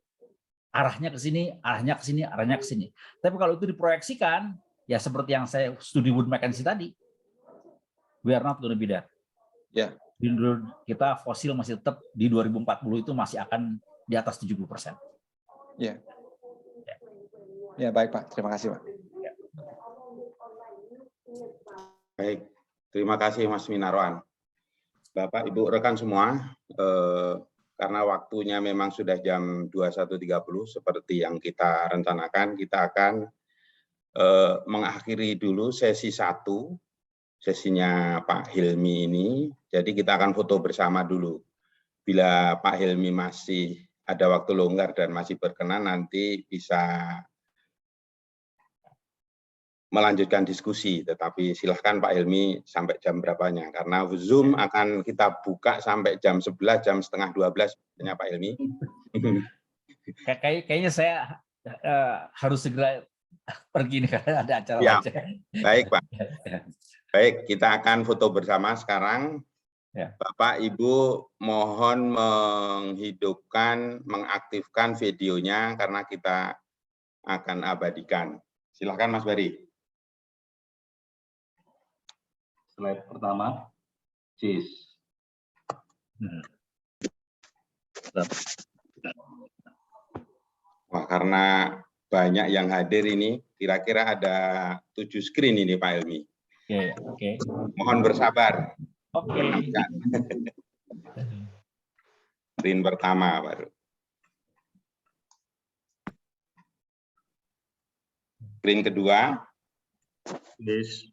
Arahnya ke sini, arahnya ke sini, arahnya ke sini. Tapi kalau itu diproyeksikan, ya seperti yang saya studi Wood Mackenzie tadi, we are not going to be there. Ya. Kita fosil masih tetap di 2040 itu masih akan di atas 70%. Ya. Ya, baik Pak. Terima kasih Pak. Baik, terima kasih Mas Minarwan. Bapak, Ibu, rekan semua, karena waktunya memang sudah jam 21.30 seperti yang kita rencanakan, kita akan mengakhiri dulu sesi 1, sesinya Pak Hilmi ini. Jadi kita akan foto bersama dulu. Bila Pak Hilmi masih ada waktu longgar dan masih berkenan, nanti bisa melanjutkan diskusi, tetapi silahkan Pak Hilmi sampai jam berapanya, karena Zoom akan kita buka sampai jam 11, jam setengah 12, ya Pak Hilmi. Kayaknya saya harus segera pergi nih karena ada acara ya. aja. Baik Pak. Baik, kita akan foto bersama sekarang. Ya. Bapak Ibu mohon menghidupkan, mengaktifkan videonya karena kita akan abadikan. Silahkan Mas Bari. Slide pertama, cheese. Wah, karena banyak yang hadir ini, kira-kira ada 7 screen ini Pak Hilmi. Oke. Mohon bersabar. Oke. Screen pertama baru. Screen kedua. Yes.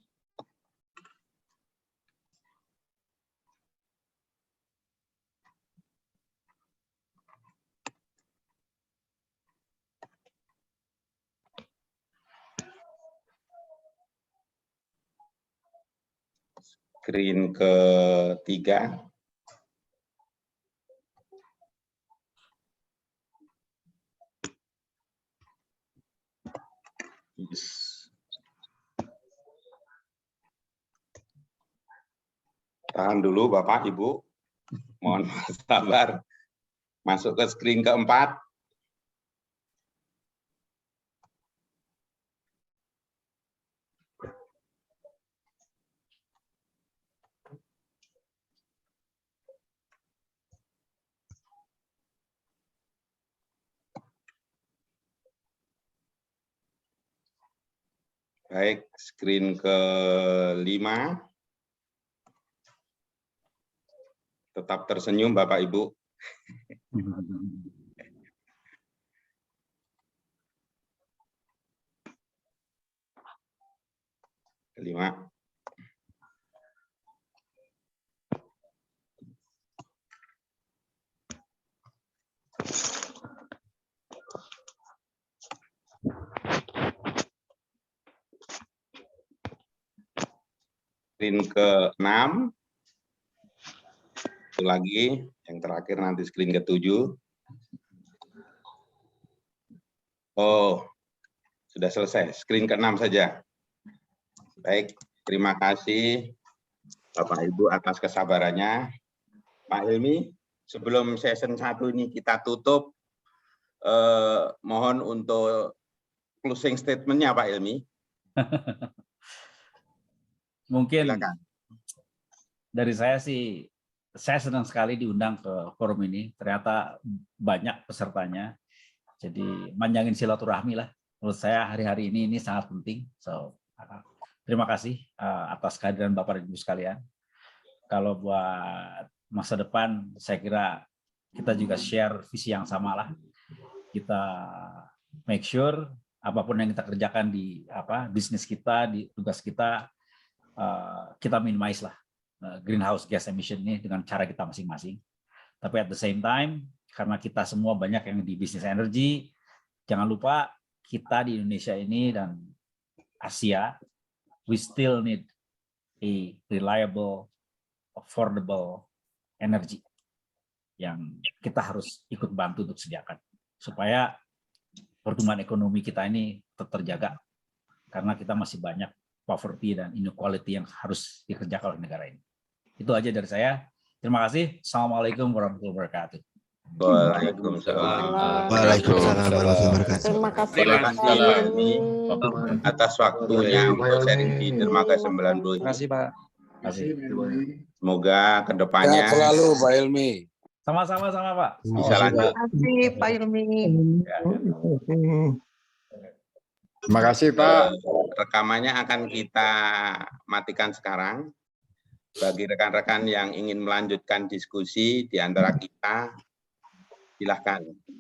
Screen ketiga. Yes. Tahan dulu Bapak, Ibu. Mohon sabar. Masuk ke screen keempat. Baik, screen kelima. Tetap tersenyum Bapak Ibu. Kelima. Screen ke-6. Itu lagi, yang terakhir nanti screen ke-7. Oh, sudah selesai. Screen ke-6 saja. Baik, terima kasih Bapak Ibu atas kesabarannya. Pak Hilmi, sebelum season 1 ini kita tutup, mohon untuk closing statement-nya Pak Hilmi. Mungkin silakan. Dari saya sih, saya senang sekali diundang ke forum ini. Ternyata banyak pesertanya. Jadi manjangin silaturahmi lah. Menurut saya hari-hari ini sangat penting. So, terima kasih atas kehadiran Bapak dan Ibu sekalian. Kalau buat masa depan, saya kira kita juga share visi yang sama lah. Kita make sure apapun yang kita kerjakan di bisnis kita, di tugas kita, kita minimize lah greenhouse gas emission ini dengan cara kita masing-masing. Tapi at the same time, karena kita semua banyak yang di bisnis energi, jangan lupa kita di Indonesia ini dan Asia, we still need a reliable, affordable energy yang kita harus ikut bantu untuk sediakan supaya pertumbuhan ekonomi kita ini tetap terjaga karena kita masih banyak poverty dan inequality yang harus dikerjakan oleh negara ini. Itu aja dari saya. Terima kasih. Assalamualaikum warahmatullahi wabarakatuh. Waalaikumsalam. Waalaikumsalam warahmatullahi wabarakatuh. Terima kasih Terima kasih Pak Pak Hilmi atas waktunya untuk sharing di Dermaga 90. Terima kasih Pak. Semoga kedepannya Sehat selalu Pak Hilmi. Sama-sama Pak. Bisa lanjut. Terima kasih Pak Hilmi. Terima kasih Pak. Rekamannya akan kita matikan sekarang. Bagi rekan-rekan yang ingin melanjutkan diskusi di antara kita, silakan.